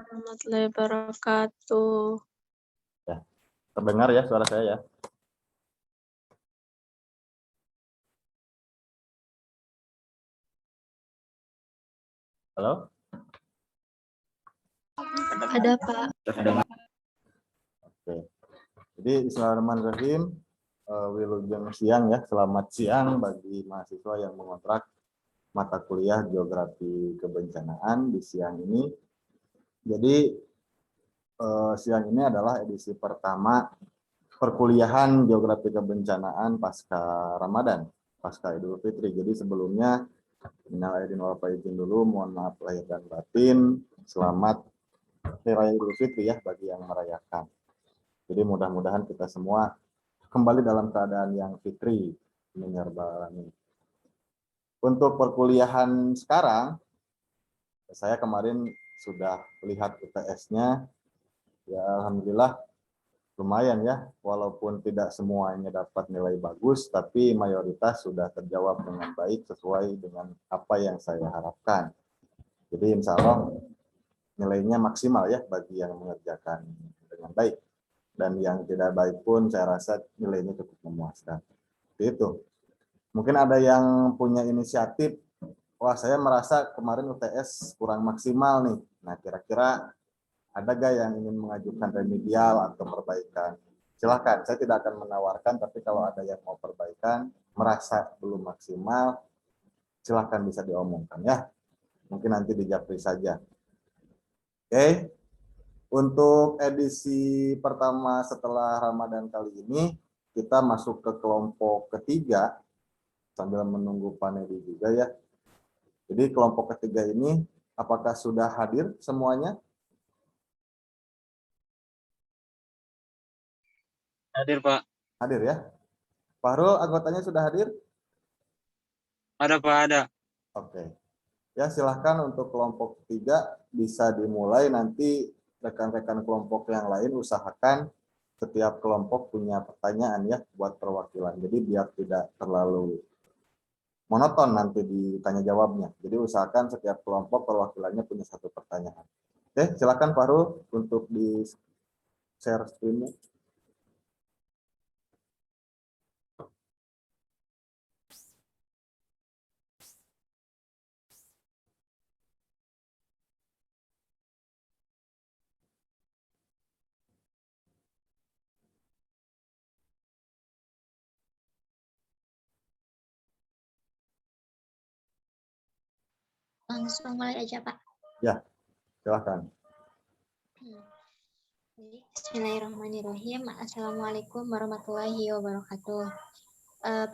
warahmatullahi wabarakatuh. Ya, terdengar ya suara saya ya? Halo? Ada Pak. Oke. Jadi bismillahirrahmanirrahim. Wilujeng siang ya. Selamat siang bagi mahasiswa yang mengontrak mata kuliah Geografi Kebencanaan di siang ini. Jadi siang ini adalah edisi pertama perkuliahan Geografi Kebencanaan pasca Ramadan, pasca Idul Fitri. Jadi sebelumnya minal aidin wal faizin dulu, mohon maaf lahir dan batin. Selamat Hari Raya Idul Fitri ya bagi yang merayakan. Jadi mudah-mudahan kita semua kembali dalam keadaan yang fitri. Amin ya rabbal alamin. Untuk perkuliahan sekarang, saya kemarin sudah lihat UTS-nya. Ya alhamdulillah lumayan ya, walaupun tidak semuanya dapat nilai bagus, tapi mayoritas sudah terjawab dengan baik sesuai dengan apa yang saya harapkan. Jadi insya Allah nilainya maksimal ya bagi yang mengerjakan dengan baik. Dan yang tidak baik pun saya rasa nilainya cukup memuaskan. Itu. Mungkin ada yang punya inisiatif, wah saya merasa kemarin UTS kurang maksimal nih. Nah kira-kira ada gak yang ingin mengajukan remedial atau perbaikan? Silakan, saya tidak akan menawarkan, tapi kalau ada yang mau perbaikan, merasa belum maksimal, silakan bisa diomongkan ya. Mungkin nanti di japri saja. Oke, untuk edisi pertama setelah Ramadan kali ini, kita masuk ke kelompok ketiga, sambil menunggu Pak Nedi juga ya. Jadi kelompok ketiga ini, apakah sudah hadir semuanya? Hadir, Pak. Hadir ya. Fahrul, anggotanya sudah hadir? Ada, Pak, ada. Oke. Ya, silahkan untuk kelompok ketiga bisa dimulai, nanti rekan-rekan kelompok yang lain usahakan setiap kelompok punya pertanyaan ya buat perwakilan. Jadi biar tidak terlalu monoton nanti ditanya jawabnya. Jadi usahakan setiap kelompok perwakilannya punya satu pertanyaan. Oke, silakan Fahrul untuk di share screen-nya. Langsung mulai aja, Pak. Ya, silakan. Bismillahirrahmanirrahim. Assalamualaikum warahmatullahi wabarakatuh.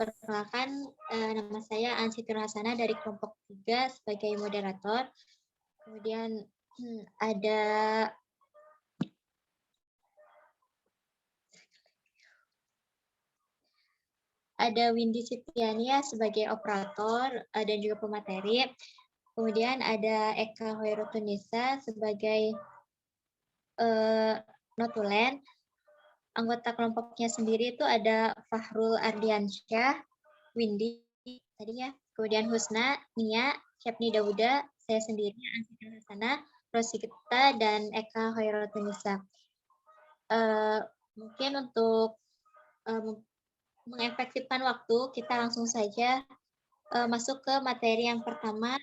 Perkenalkan, nama saya Ansitur Hasanah dari kelompok 3 sebagai moderator. Kemudian ada Windy Sitiania sebagai operator dan juga pemateri. Kemudian ada Eka Hoirotunisa sebagai notulen. Anggota kelompoknya sendiri itu ada Fahrul Ardiansyah, Windy tadinya, kemudian Husna, Nia, Syafni Dauda, saya sendiri, Ansita Hasanah, Rosikita, dan Eka Hoirotunisa. Mungkin untuk mengefektifkan waktu, kita langsung saja masuk ke materi yang pertama.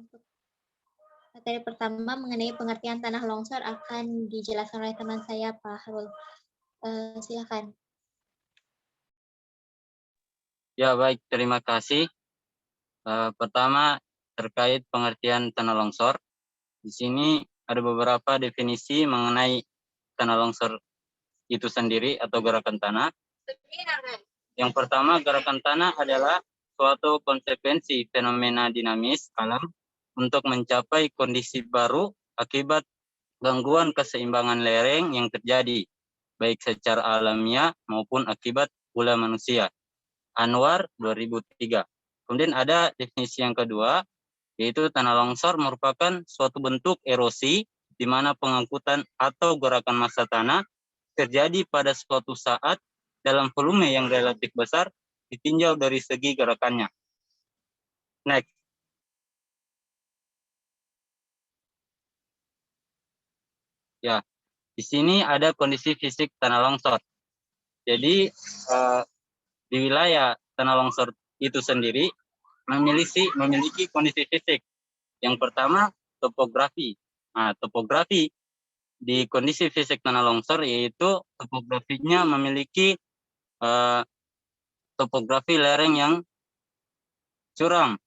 Untuk materi pertama mengenai pengertian tanah longsor akan dijelaskan oleh teman saya, Pak Harul. Silakan. Ya, baik. Terima kasih. Pertama, terkait pengertian tanah longsor. Di sini ada beberapa definisi mengenai tanah longsor itu sendiri atau gerakan tanah. Yang pertama, gerakan tanah adalah suatu konsekuensi fenomena dinamis alam untuk mencapai kondisi baru akibat gangguan keseimbangan lereng yang terjadi, baik secara alamiah maupun akibat ulah manusia. Anwar 2003. Kemudian ada definisi yang kedua, yaitu tanah longsor merupakan suatu bentuk erosi di mana pengangkutan atau gerakan massa tanah terjadi pada suatu saat dalam volume yang relatif besar ditinjau dari segi gerakannya. Next. Ya, di sini ada kondisi fisik tanah longsor. Jadi di wilayah tanah longsor itu sendiri memiliki kondisi fisik. Yang pertama, topografi. Nah, topografi di kondisi fisik tanah longsor yaitu topografinya memiliki topografi lereng yang curam.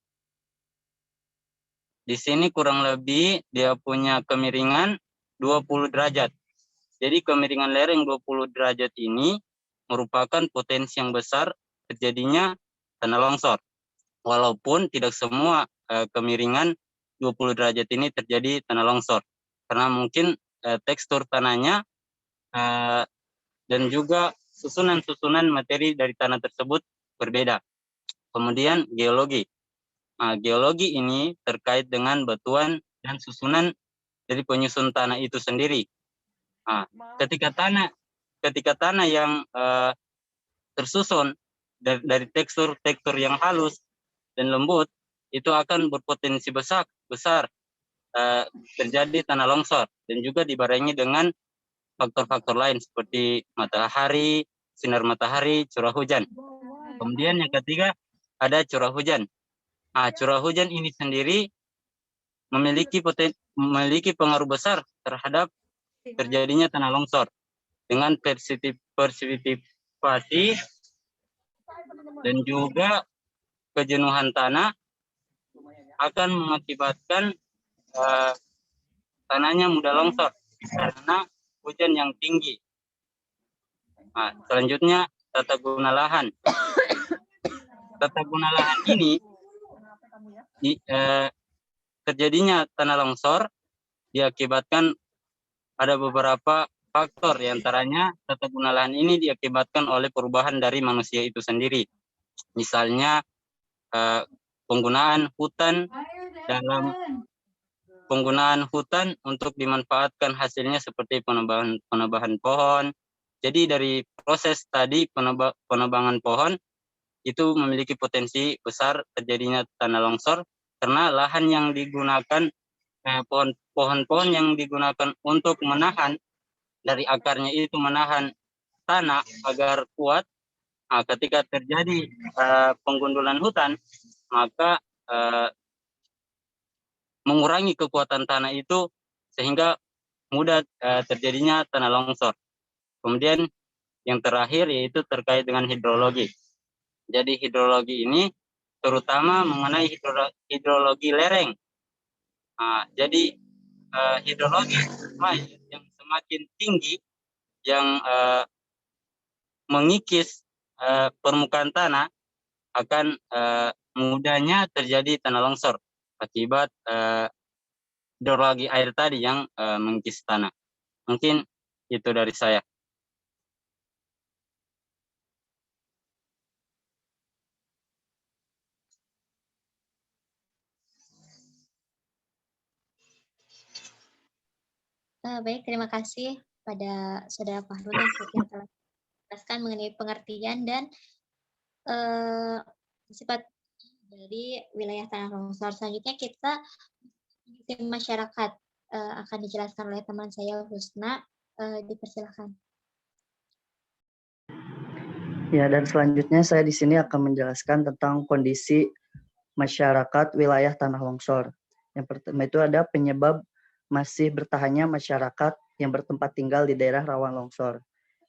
Di sini kurang lebih dia punya kemiringan 20 derajat. Jadi kemiringan lereng 20 derajat ini merupakan potensi yang besar terjadinya tanah longsor. Walaupun tidak semua kemiringan 20 derajat ini terjadi tanah longsor. Karena mungkin tekstur tanahnya dan juga susunan-susunan materi dari tanah tersebut berbeda. Kemudian geologi. Nah, geologi ini terkait dengan batuan dan susunan dari penyusun tanah itu sendiri. Nah, ketika tanah yang tersusun dari tekstur yang halus dan lembut, itu akan berpotensi besar terjadi tanah longsor dan juga dibarengi dengan faktor-faktor lain seperti matahari, sinar matahari, curah hujan. Kemudian yang ketiga ada curah hujan. Nah, curah hujan ini sendiri memiliki pengaruh besar terhadap terjadinya tanah longsor dengan persipitivasi dan juga kejenuhan tanah akan mengakibatkan tanahnya mudah longsor karena hujan yang tinggi. Nah, selanjutnya tata guna lahan. Tata guna lahan ini terjadinya tanah longsor diakibatkan ada beberapa faktor, diantaranya tata guna lahan ini diakibatkan oleh perubahan dari manusia itu sendiri. Misalnya penggunaan hutan untuk dimanfaatkan hasilnya seperti penebangan pohon. Jadi dari proses tadi penebangan pohon itu memiliki potensi besar terjadinya tanah longsor karena lahan yang digunakan pohon-pohon yang digunakan untuk menahan dari akarnya itu menahan tanah agar kuat. Nah, ketika terjadi penggundulan hutan, maka mengurangi kekuatan tanah itu sehingga mudah terjadinya tanah longsor. Kemudian yang terakhir yaitu terkait dengan hidrologi. Jadi hidrologi ini terutama mengenai hidrologi lereng. Nah, jadi hidrologi yang semakin tinggi yang mengikis permukaan tanah akan mudahnya terjadi tanah longsor akibat hidrologi air tadi yang mengikis tanah. Mungkin itu dari saya. Baik, terima kasih pada Saudara Fahrul yang telah menjelaskan mengenai pengertian dan sifat dari wilayah tanah longsor. Selanjutnya kita tim masyarakat akan dijelaskan oleh teman saya Husna. Dipersilakan. Ya, dan selanjutnya saya di sini akan menjelaskan tentang kondisi masyarakat wilayah tanah longsor. Yang pertama itu ada penyebab masih bertahannya masyarakat yang bertempat tinggal di daerah rawan longsor.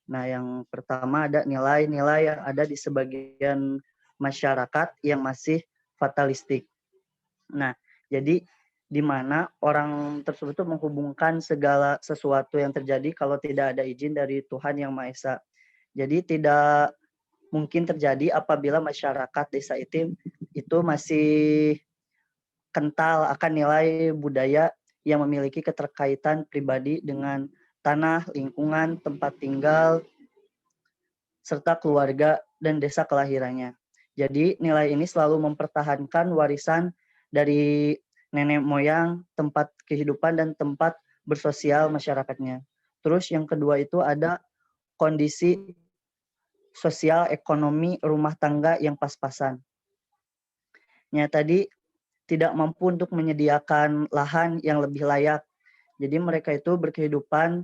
Nah, yang pertama ada nilai-nilai yang ada di sebagian masyarakat yang masih fatalistik. Nah, jadi di mana orang tersebut itu menghubungkan segala sesuatu yang terjadi kalau tidak ada izin dari Tuhan Yang Maha Esa. Jadi tidak mungkin terjadi apabila masyarakat desa itu masih kental akan nilai budaya yang memiliki keterkaitan pribadi dengan tanah, lingkungan, tempat tinggal, serta keluarga dan desa kelahirannya. Jadi nilai ini selalu mempertahankan warisan dari nenek moyang, tempat kehidupan, dan tempat bersosial masyarakatnya. Terus yang kedua itu ada kondisi sosial ekonomi rumah tangga yang pas-pasan. Tadi tidak mampu untuk menyediakan lahan yang lebih layak. Jadi mereka itu berkehidupan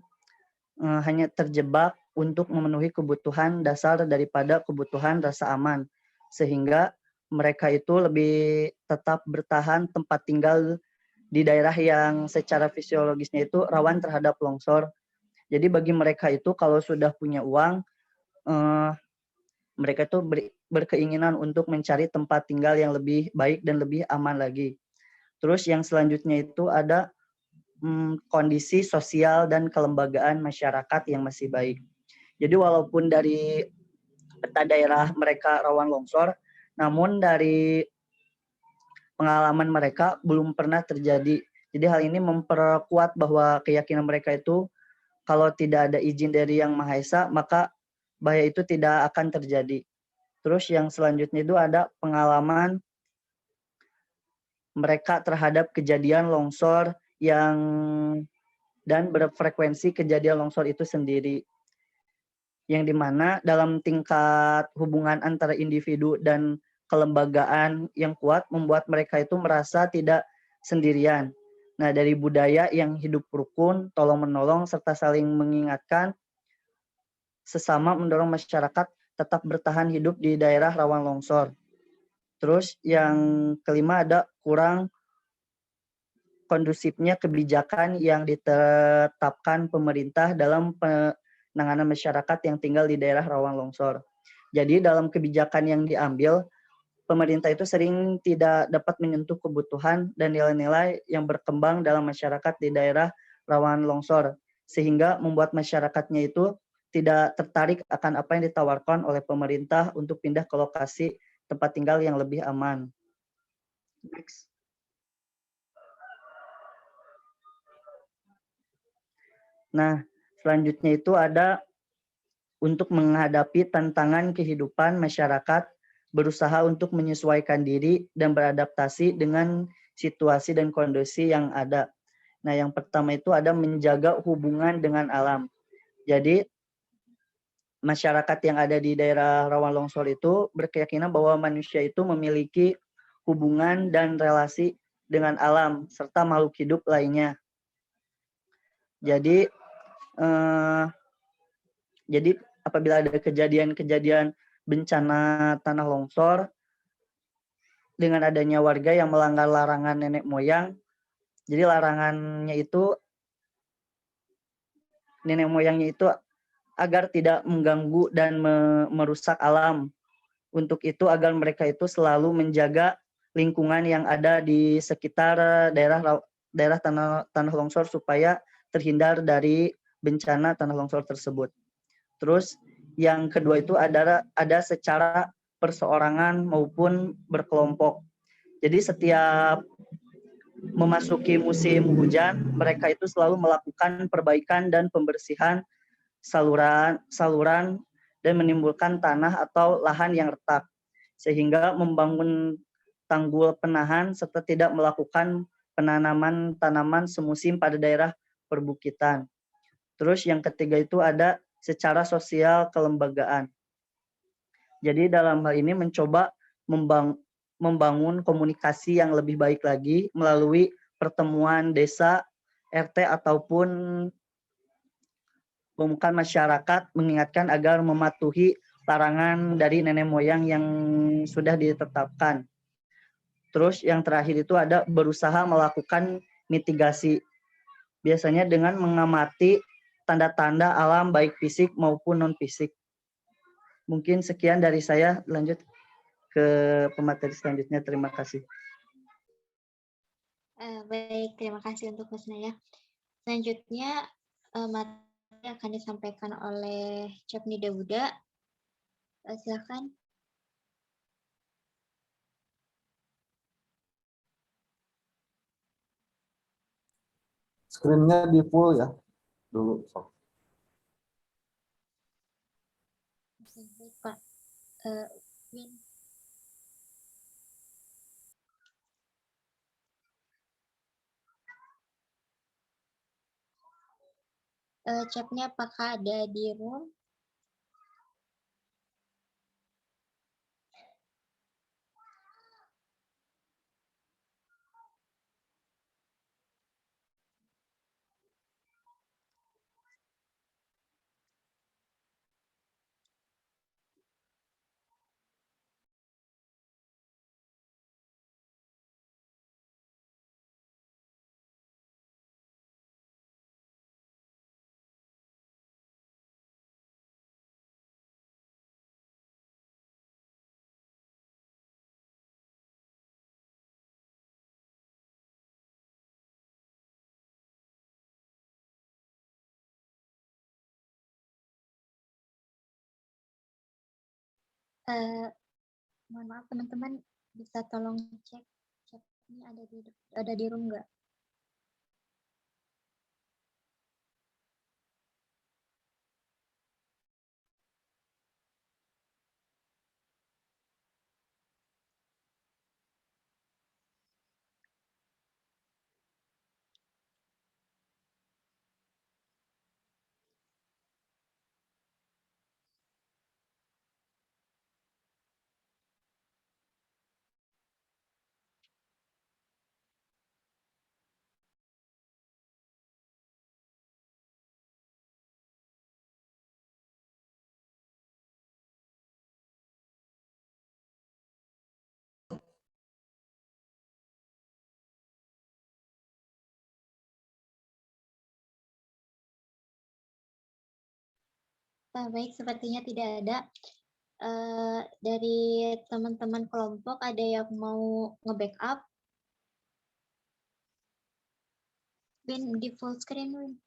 hanya terjebak untuk memenuhi kebutuhan dasar daripada kebutuhan rasa aman. Sehingga mereka itu lebih tetap bertahan tempat tinggal di daerah yang secara fisiologisnya itu rawan terhadap longsor. Jadi bagi mereka itu kalau sudah punya uang, mereka itu berkeinginan untuk mencari tempat tinggal yang lebih baik dan lebih aman lagi. Terus yang selanjutnya itu ada kondisi sosial dan kelembagaan masyarakat yang masih baik. Jadi walaupun dari peta daerah mereka rawan longsor, namun dari pengalaman mereka belum pernah terjadi. Jadi hal ini memperkuat bahwa keyakinan mereka itu kalau tidak ada izin dari Yang Maha Esa, maka bahaya itu tidak akan terjadi. Terus yang selanjutnya itu ada pengalaman mereka terhadap kejadian longsor dan berfrekuensi kejadian longsor itu sendiri. Yang dimana dalam tingkat hubungan antara individu dan kelembagaan yang kuat membuat mereka itu merasa tidak sendirian. Nah, dari budaya yang hidup rukun, tolong-menolong, serta saling mengingatkan, sesama mendorong masyarakat tetap bertahan hidup di daerah rawan longsor. Terus yang kelima ada kurang kondusifnya kebijakan yang ditetapkan pemerintah dalam penanganan masyarakat yang tinggal di daerah rawan longsor. Jadi dalam kebijakan yang diambil, pemerintah itu sering tidak dapat menyentuh kebutuhan dan nilai-nilai yang berkembang dalam masyarakat di daerah rawan longsor, sehingga membuat masyarakatnya itu tidak tertarik akan apa yang ditawarkan oleh pemerintah untuk pindah ke lokasi tempat tinggal yang lebih aman. Next. Nah, selanjutnya itu ada untuk menghadapi tantangan kehidupan masyarakat, berusaha untuk menyesuaikan diri dan beradaptasi dengan situasi dan kondisi yang ada. Nah, yang pertama itu ada menjaga hubungan dengan alam. Jadi, masyarakat yang ada di daerah rawan longsor itu berkeyakinan bahwa manusia itu memiliki hubungan dan relasi dengan alam serta makhluk hidup lainnya. Jadi apabila ada kejadian-kejadian bencana tanah longsor dengan adanya warga yang melanggar larangan nenek moyang, jadi larangannya itu nenek moyangnya itu agar tidak mengganggu dan merusak alam. Untuk itu agar mereka itu selalu menjaga lingkungan yang ada di sekitar daerah tanah longsor supaya terhindar dari bencana tanah longsor tersebut. Terus yang kedua itu ada secara perseorangan maupun berkelompok. Jadi setiap memasuki musim hujan, mereka itu selalu melakukan perbaikan dan pembersihan saluran dan menimbulkan tanah atau lahan yang retak, sehingga membangun tanggul penahan serta tidak melakukan penanaman tanaman semusim pada daerah perbukitan. Terus yang ketiga itu ada secara sosial kelembagaan. Jadi dalam hal ini mencoba membangun komunikasi yang lebih baik lagi melalui pertemuan desa, RT ataupun pemuka masyarakat mengingatkan agar mematuhi larangan dari nenek moyang yang sudah ditetapkan. Terus yang terakhir itu ada berusaha melakukan mitigasi. Biasanya dengan mengamati tanda-tanda alam baik fisik maupun non-fisik. Mungkin sekian dari saya, lanjut ke pemateri selanjutnya. Terima kasih. Baik, terima kasih untuk Mas Naya. Selanjutnya materi akan disampaikan oleh Capni Dawuda. Silakan. Screen-nya di full ya dulu. Baik, Pak. Win. Capnya apakah ada di room? Mohon maaf teman-teman, bisa tolong cek chat ini ada di room nggak? Baik, sepertinya tidak ada. Dari teman-teman kelompok ada yang mau nge-backup? Win di full screen, Win.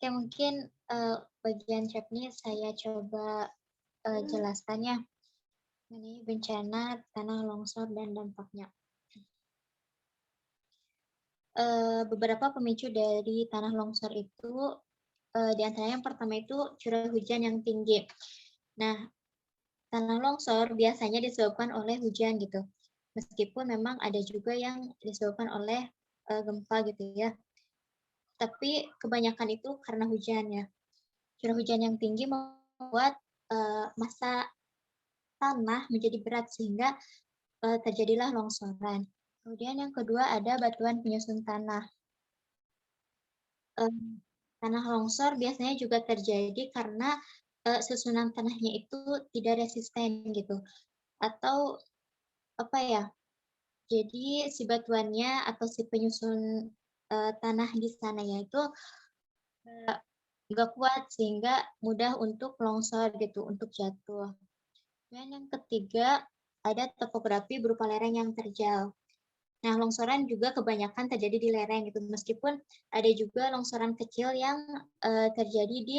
Oke, mungkin bagian chat ini saya coba jelaskan ya. Ini bencana tanah longsor dan dampaknya. Beberapa pemicu dari tanah longsor itu, di antaranya yang pertama itu curah hujan yang tinggi. Nah, tanah longsor biasanya disebabkan oleh hujan gitu. Meskipun memang ada juga yang disebabkan oleh gempa gitu ya. Tapi kebanyakan itu karena hujan ya. Curah hujan yang tinggi membuat massa tanah menjadi berat sehingga terjadilah longsoran. Kemudian yang kedua ada batuan penyusun tanah. Tanah longsor biasanya juga terjadi karena susunan tanahnya itu tidak resisten gitu. Atau apa ya? Jadi si batuannya atau si penyusun tanah di sana itu nggak kuat sehingga mudah untuk longsor gitu, untuk jatuh. Dan yang ketiga ada topografi berupa lereng yang terjal. Nah, longsoran juga kebanyakan terjadi di lereng gitu, meskipun ada juga longsoran kecil yang terjadi di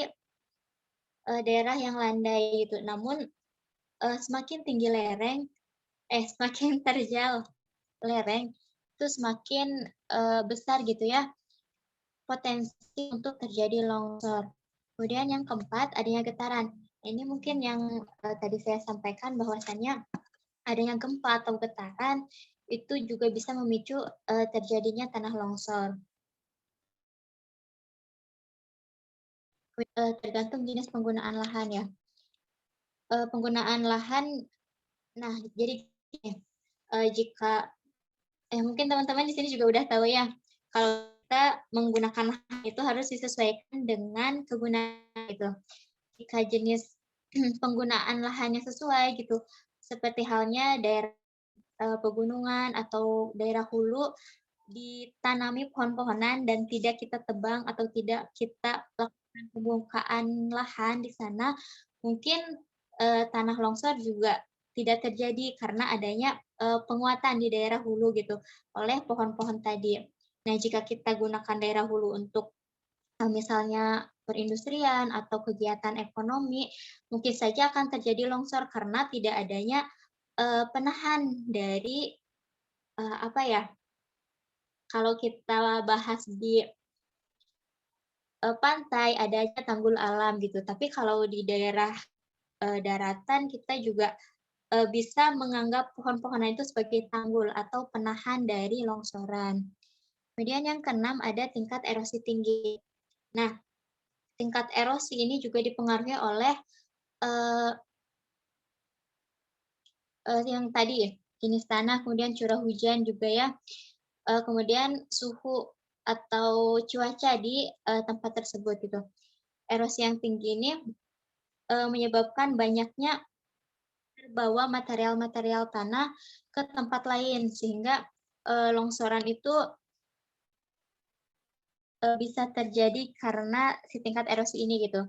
daerah yang landai gitu. Namun semakin tinggi lereng, semakin terjal lereng, itu semakin besar gitu ya potensi untuk terjadi longsor. Kemudian yang keempat adanya getaran. Ini mungkin yang tadi saya sampaikan bahwasannya adanya gempa atau getaran itu juga bisa memicu terjadinya tanah longsor. Tergantung jenis penggunaan lahan ya. Penggunaan lahan, nah jadi jika mungkin teman-teman di sini juga udah tahu ya, kalau kita menggunakan lahan itu harus disesuaikan dengan kegunaan gitu. Jika jenis penggunaan lahannya sesuai gitu, seperti halnya daerah pegunungan atau daerah hulu ditanami pohon-pohonan dan tidak kita tebang atau tidak kita lakukan pembukaan lahan di sana, mungkin tanah longsor juga tidak terjadi karena adanya penguatan di daerah hulu gitu oleh pohon-pohon tadi. Nah, jika kita gunakan daerah hulu untuk misalnya perindustrian atau kegiatan ekonomi, mungkin saja akan terjadi longsor karena tidak adanya penahan dari apa ya? Kalau kita bahas di pantai adanya tanggul alam gitu, tapi kalau di daerah daratan kita juga bisa menganggap pohon-pohonan itu sebagai tanggul atau penahan dari longsoran. Kemudian yang keenam ada tingkat erosi tinggi. Nah, tingkat erosi ini juga dipengaruhi oleh yang tadi jenis tanah, kemudian curah hujan juga ya. Kemudian suhu atau cuaca di tempat tersebut gitu. Erosi yang tinggi ini menyebabkan banyaknya terbawa material-material tanah ke tempat lain sehingga longsoran itu bisa terjadi karena si tingkat erosi ini gitu.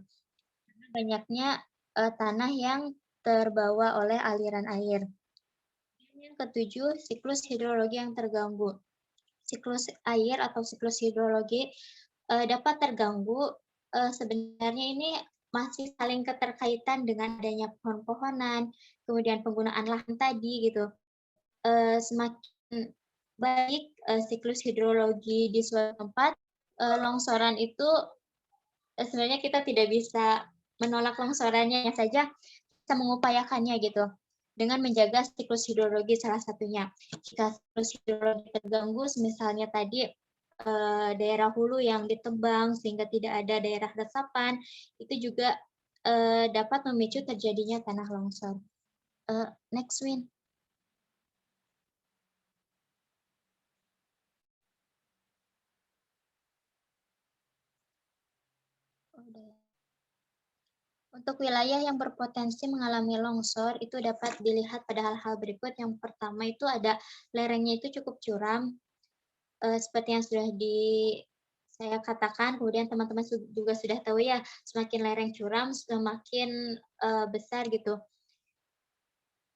Banyaknya tanah yang terbawa oleh aliran air. Yang ketujuh, siklus hidrologi yang terganggu. Siklus air atau siklus hidrologi dapat terganggu. Sebenarnya ini masih saling keterkaitan dengan adanya pohon-pohonan, kemudian penggunaan lahan tadi gitu. Semakin baik siklus hidrologi di suatu tempat, longsoran itu sebenarnya kita tidak bisa menolak longsorannya saja, bisa mengupayakannya gitu dengan menjaga siklus hidrologi salah satunya. Jika siklus hidrologi terganggu, misalnya tadi daerah hulu yang ditebang sehingga tidak ada daerah resapan, itu juga dapat memicu terjadinya tanah longsor. Next, Win. Untuk wilayah yang berpotensi mengalami longsor, itu dapat dilihat pada hal-hal berikut. Yang pertama itu ada lerengnya itu cukup curam, seperti yang sudah saya katakan, kemudian teman-teman juga sudah tahu ya, semakin lereng curam, semakin besar gitu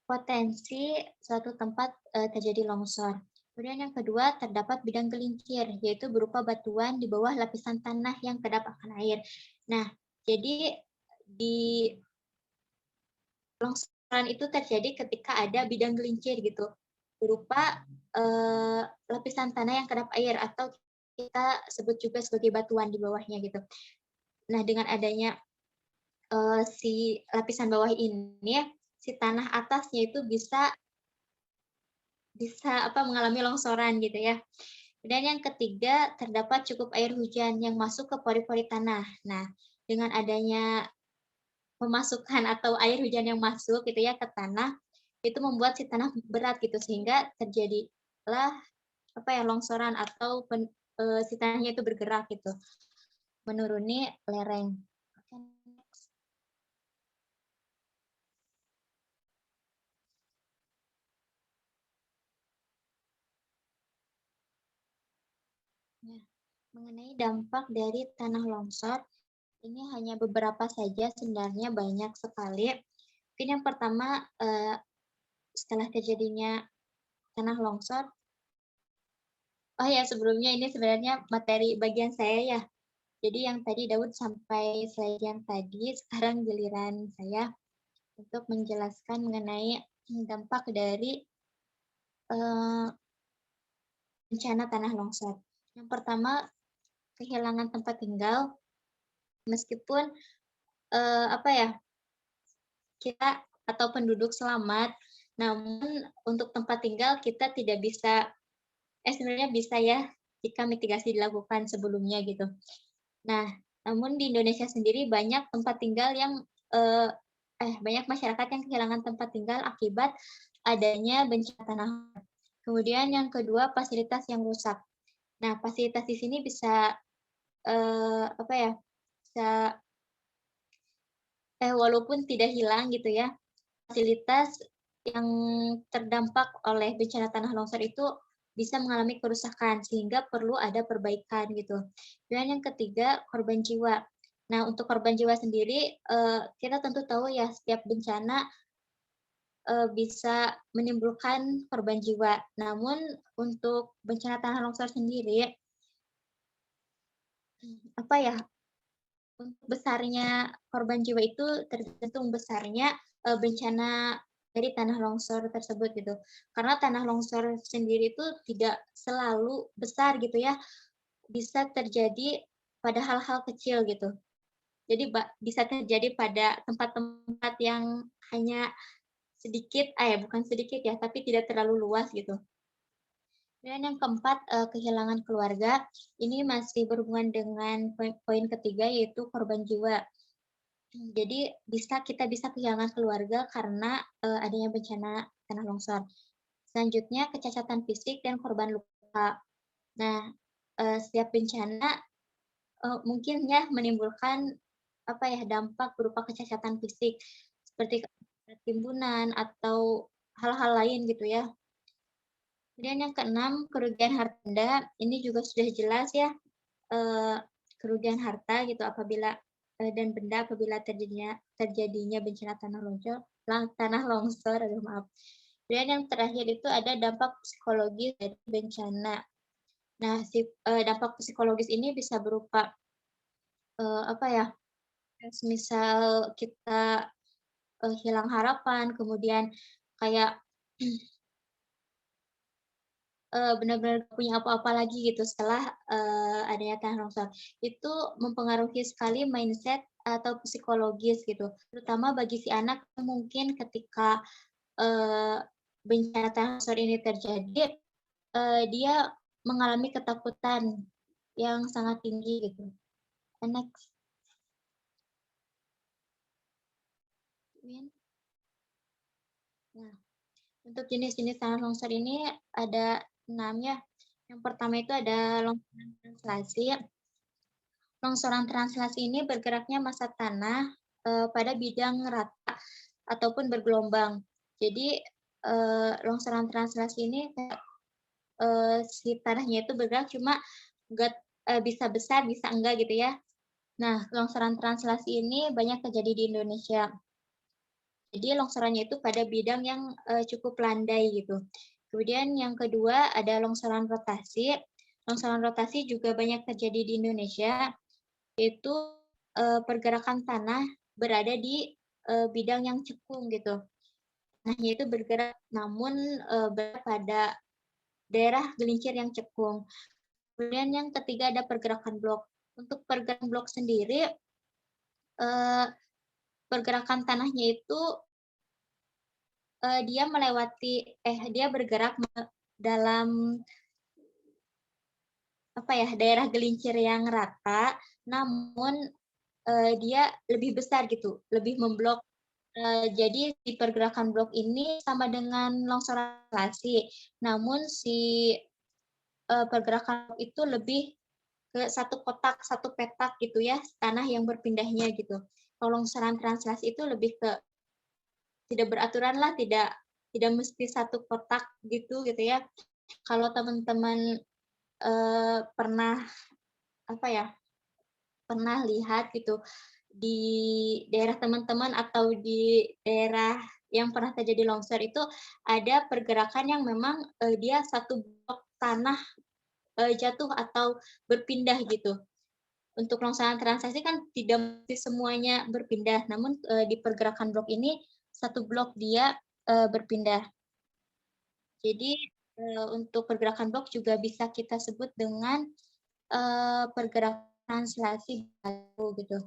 potensi suatu tempat terjadi longsor. Kemudian yang kedua, terdapat bidang gelincir, yaitu berupa batuan di bawah lapisan tanah yang kedap akan air. Nah, jadi di longsoran itu terjadi ketika ada bidang gelincir gitu, berupa lapisan tanah yang kedap air atau kita sebut juga sebagai batuan di bawahnya gitu. Nah, dengan adanya si lapisan bawah ini, si tanah atasnya itu bisa mengalami longsoran gitu ya. Dan yang ketiga, terdapat cukup air hujan yang masuk ke pori-pori tanah. Nah, dengan adanya pemasukan atau air hujan yang masuk gitu ya ke tanah, itu membuat si tanah berat gitu sehingga terjadilah longsoran atau si tanahnya itu bergerak gitu, menuruni lereng. Nah, mengenai dampak dari tanah longsor, ini hanya beberapa saja, sebenarnya banyak sekali. Mungkin yang pertama, setelah terjadinya tanah longsor, oh ya sebelumnya ini sebenarnya materi bagian saya ya. Jadi yang tadi Daud sampai slide yang tadi, sekarang giliran saya untuk menjelaskan mengenai dampak dari bencana tanah longsor. Yang pertama, kehilangan tempat tinggal, meskipun kita atau penduduk selamat, namun untuk tempat tinggal kita tidak bisa, sebenarnya bisa ya jika mitigasi dilakukan sebelumnya gitu. Nah, namun di Indonesia sendiri banyak tempat tinggal yang banyak masyarakat yang kehilangan tempat tinggal akibat adanya bencana tanah. Kemudian yang kedua, fasilitas yang rusak. Nah, fasilitas di sini bisa bisa walaupun tidak hilang gitu ya, fasilitas yang terdampak oleh bencana tanah longsor itu bisa mengalami kerusakan sehingga perlu ada perbaikan gitu. Dan yang ketiga, korban jiwa. Nah, untuk korban jiwa sendiri kita tentu tahu ya setiap bencana bisa menimbulkan korban jiwa. Namun untuk bencana tanah longsor sendiri untuk besarnya korban jiwa itu tergantung besarnya bencana dari tanah longsor tersebut gitu. Karena tanah longsor sendiri itu tidak selalu besar gitu ya. Bisa terjadi pada hal-hal kecil gitu. Jadi bisa terjadi pada tempat-tempat yang hanya sedikit, bukan sedikit ya, tapi tidak terlalu luas gitu. Dan yang keempat, kehilangan keluarga. Ini masih berhubungan dengan poin ketiga, yaitu korban jiwa. Jadi kita bisa kehilangan keluarga karena adanya bencana tanah longsor. Selanjutnya, kecacatan fisik dan korban luka. Nah, setiap bencana mungkin ya menimbulkan dampak berupa kecacatan fisik seperti timbunan atau hal-hal lain gitu ya. Kemudian yang keenam, kerugian harta benda. Ini juga sudah jelas ya, kerugian harta gitu apabila dan benda apabila terjadinya bencana tanah longsor, maaf. Kemudian yang terakhir itu ada dampak psikologis dari bencana. Nah, dampak psikologis ini bisa berupa apa ya? Misal kita hilang harapan, kemudian kayak benar-benar gak punya apa-apa lagi gitu setelah adanya tanah longsor. Itu mempengaruhi sekali mindset atau psikologis gitu, terutama bagi si anak yang mungkin ketika bencana tanah longsor ini terjadi, dia mengalami ketakutan yang sangat tinggi gitu. Next. Nah, untuk jenis-jenis tanah longsor ini ada 6 ya. Yang pertama itu ada longsoran translasi. Longsoran translasi ini bergeraknya massa tanah pada bidang rata ataupun bergelombang. Jadi longsoran translasi ini si tanahnya itu bergerak cuma enggak bisa besar, bisa enggak gitu ya. Nah, longsoran translasi ini banyak terjadi di Indonesia. Jadi longsorannya itu pada bidang yang cukup landai gitu. Kemudian yang kedua ada longsoran rotasi. Longsoran rotasi juga banyak terjadi di Indonesia, yaitu pergerakan tanah berada di bidang yang cekung gitu. Tanahnya itu bergerak namun berada pada daerah gelincir yang cekung. Kemudian yang ketiga ada pergerakan blok. Untuk pergerakan blok sendiri, pergerakan tanahnya itu dia bergerak dalam daerah gelincir yang rata, namun dia lebih besar gitu, lebih memblok. Jadi si pergerakan blok ini sama dengan longsoran translasi, namun si pergerakan blok itu lebih ke satu kotak, satu petak gitu ya, tanah yang berpindahnya gitu. Kalau longsoran translasi itu lebih ke tidak beraturan lah, tidak mesti satu kotak gitu ya. Kalau teman-teman pernah pernah lihat gitu di daerah teman-teman atau di daerah yang pernah terjadi longsor itu ada pergerakan yang memang dia satu blok tanah jatuh atau berpindah gitu. Untuk longsoran translasi kan tidak mesti semuanya berpindah, namun di pergerakan blok ini satu blok dia berpindah. Jadi untuk pergerakan blok juga bisa kita sebut dengan pergerakan translasi batu gitu.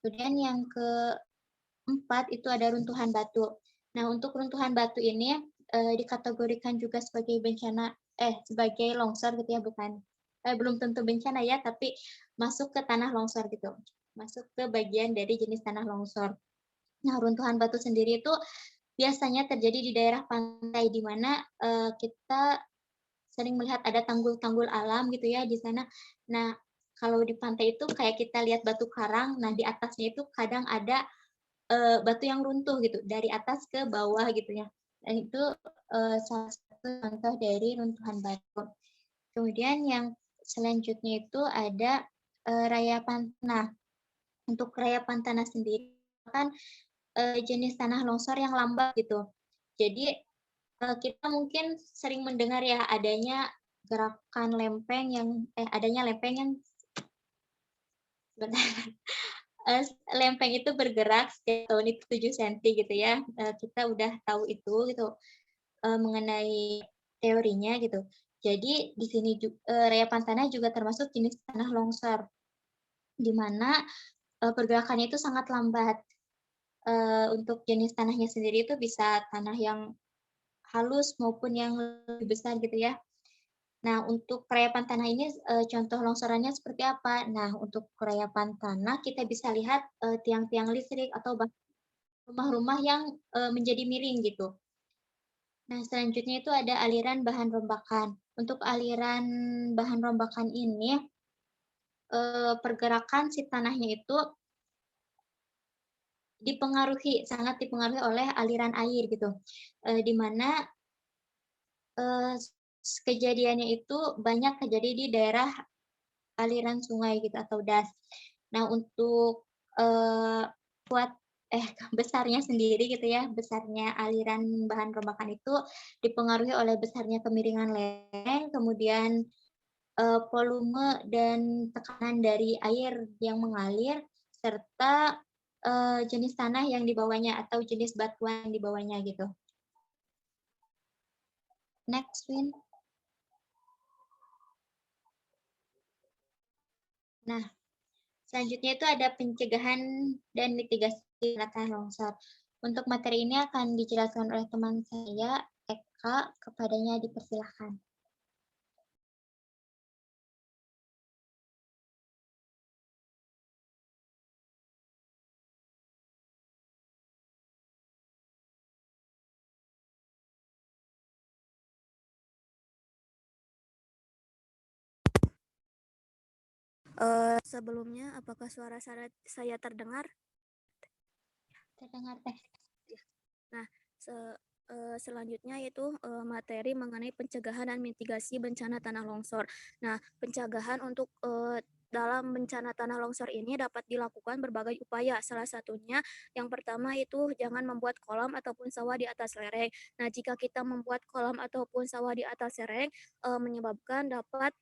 Kemudian yang keempat itu ada runtuhan batu. Nah, untuk runtuhan batu ini dikategorikan juga sebagai sebagai longsor gitu ya, belum tentu bencana ya, tapi masuk ke tanah longsor gitu. Masuk ke bagian dari jenis tanah longsor. Nah, runtuhan batu sendiri itu biasanya terjadi di daerah pantai di mana kita sering melihat ada tanggul-tanggul alam gitu ya di sana. Nah, kalau di pantai itu kayak kita lihat batu karang, nah di atasnya itu kadang ada batu yang runtuh gitu dari atas ke bawah gitu ya. Dan itu salah satu contoh dari runtuhan batu. Kemudian yang selanjutnya itu ada rayapan tanah. Untuk rayapan tanah sendiri kan jenis tanah longsor yang lambat gitu. Jadi kita mungkin sering mendengar ya adanya gerakan lempeng adanya lempeng yang lempeng itu bergerak setiap tahun itu 7 cm gitu ya. Kita udah tahu itu gitu mengenai teorinya gitu. Jadi di sini rayapan tanah juga termasuk jenis tanah longsor di mana pergerakannya itu sangat lambat. Untuk jenis tanahnya sendiri itu bisa tanah yang halus maupun yang lebih besar gitu ya. Nah, untuk kerayapan tanah ini contoh longsorannya seperti apa? Nah, untuk kerayapan tanah kita bisa lihat tiang-tiang listrik atau rumah-rumah yang menjadi miring gitu. Nah, selanjutnya itu ada aliran bahan rombakan. Untuk aliran bahan rombakan ini pergerakan si tanahnya itu sangat dipengaruhi oleh aliran air gitu. Di mana kejadiannya itu banyak terjadi di daerah aliran sungai gitu atau das. Nah, untuk besarnya sendiri gitu ya, besarnya aliran bahan rombakan itu dipengaruhi oleh besarnya kemiringan lereng, kemudian volume dan tekanan dari air yang mengalir, serta jenis tanah yang dibawanya atau jenis batuan yang dibawanya gitu. Next, Win. Nah, selanjutnya itu ada pencegahan dan mitigasi tanah longsor. Untuk materi ini akan dijelaskan oleh teman saya, Eka, kepadanya dipersilahkan. Sebelumnya, apakah suara saya terdengar? Terdengar teh. Nah, selanjutnya yaitu materi mengenai pencegahan dan mitigasi bencana tanah longsor. Nah, pencegahan untuk dalam bencana tanah longsor ini dapat dilakukan berbagai upaya. Salah satunya yang pertama itu jangan membuat kolam ataupun sawah di atas lereng. Nah, jika kita membuat kolam ataupun sawah di atas lereng menyebabkan dapat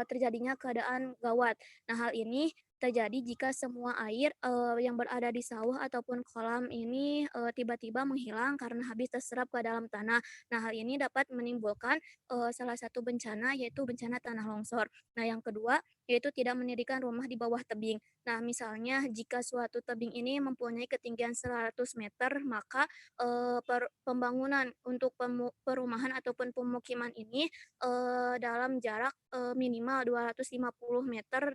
terjadinya keadaan gawat. Nah, hal ini terjadi jika semua air yang berada di sawah ataupun kolam ini tiba-tiba menghilang karena habis terserap ke dalam tanah. Nah, hal ini dapat menimbulkan salah satu bencana yaitu bencana tanah longsor. Nah, yang kedua yaitu tidak mendirikan rumah di bawah tebing. Nah, misalnya jika suatu tebing ini mempunyai ketinggian 100 meter, maka pembangunan untuk perumahan ataupun pemukiman ini dalam jarak minimal 250 meter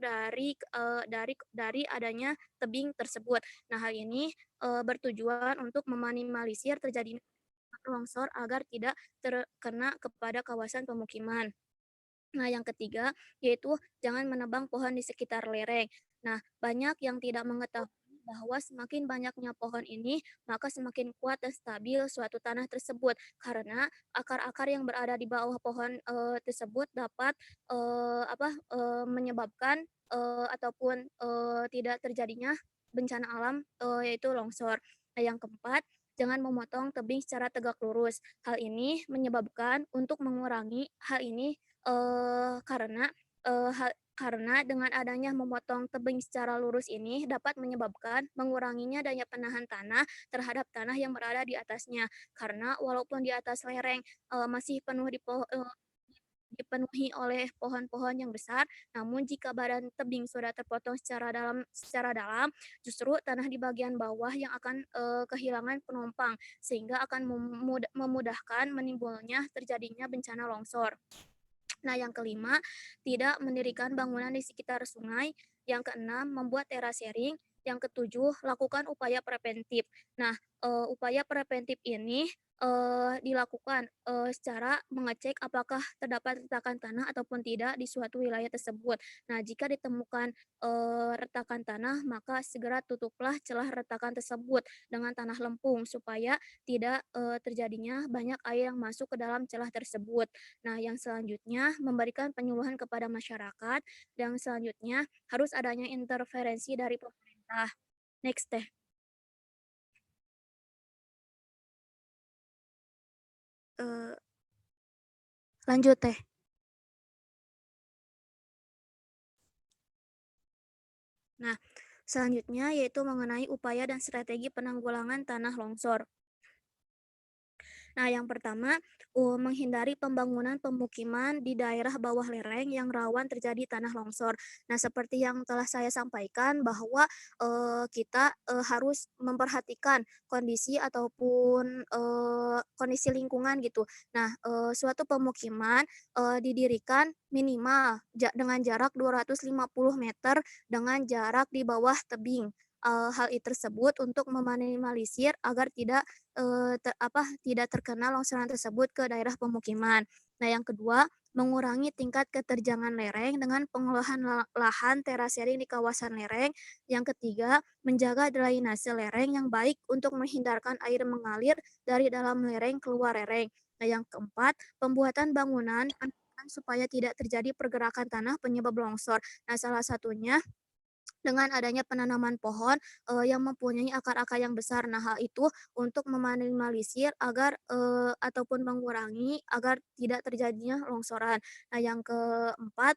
dari adanya tebing tersebut. Nah, hal ini bertujuan untuk meminimalisir terjadinya longsor agar tidak terkena kepada kawasan pemukiman. Nah, yang ketiga yaitu jangan menebang pohon di sekitar lereng. Nah, banyak yang tidak mengetahui bahwa semakin banyaknya pohon ini, maka semakin kuat dan stabil suatu tanah tersebut karena akar-akar yang berada di bawah pohon tersebut dapat menyebabkan ataupun tidak terjadinya bencana alam yaitu longsor. Nah, yang keempat, jangan memotong tebing secara tegak lurus. Hal ini menyebabkan untuk mengurangi hal ini karena dengan adanya memotong tebing secara lurus ini dapat menyebabkan menguranginya daya penahan tanah terhadap tanah yang berada di atasnya. Karena walaupun di atas lereng masih dipenuhi oleh pohon-pohon yang besar, namun jika badan tebing sudah terpotong secara dalam, justru tanah di bagian bawah yang akan kehilangan penumpang sehingga akan memudahkan menimbulnya terjadinya bencana longsor. Nah, yang kelima, tidak mendirikan bangunan di sekitar sungai. Yang keenam, membuat terasering. Yang ketujuh, lakukan upaya preventif. Nah, upaya preventif ini dilakukan secara mengecek apakah terdapat retakan tanah ataupun tidak di suatu wilayah tersebut. Nah, jika ditemukan retakan tanah, maka segera tutuplah celah retakan tersebut dengan tanah lempung supaya tidak terjadinya banyak air yang masuk ke dalam celah tersebut. Nah, yang selanjutnya memberikan penyuluhan kepada masyarakat. Dan selanjutnya harus adanya intervensi dari pemerintah. Next teh. Lanjut teh. Nah, selanjutnya yaitu mengenai upaya dan strategi penanggulangan tanah longsor. Nah, yang pertama, menghindari pembangunan pemukiman di daerah bawah lereng yang rawan terjadi tanah longsor. Nah, seperti yang telah saya sampaikan bahwa kita harus memperhatikan kondisi ataupun kondisi lingkungan gitu. Nah, suatu pemukiman didirikan minimal dengan jarak 250 meter dengan jarak di bawah tebing. Hal tersebut untuk meminimalisir agar tidak terkena longsoran tersebut ke daerah pemukiman. Nah, yang kedua, mengurangi tingkat keterjangan lereng dengan pengolahan lahan terasering di kawasan lereng. Yang ketiga, menjaga drainase lereng yang baik untuk menghindarkan air mengalir dari dalam lereng keluar lereng. Nah, yang keempat, pembuatan bangunan supaya tidak terjadi pergerakan tanah penyebab longsor. Nah, salah satunya dengan adanya penanaman pohon yang mempunyai akar-akar yang besar. Nah, hal itu untuk meminimalisir agar ataupun mengurangi agar tidak terjadinya longsoran. Nah, yang keempat,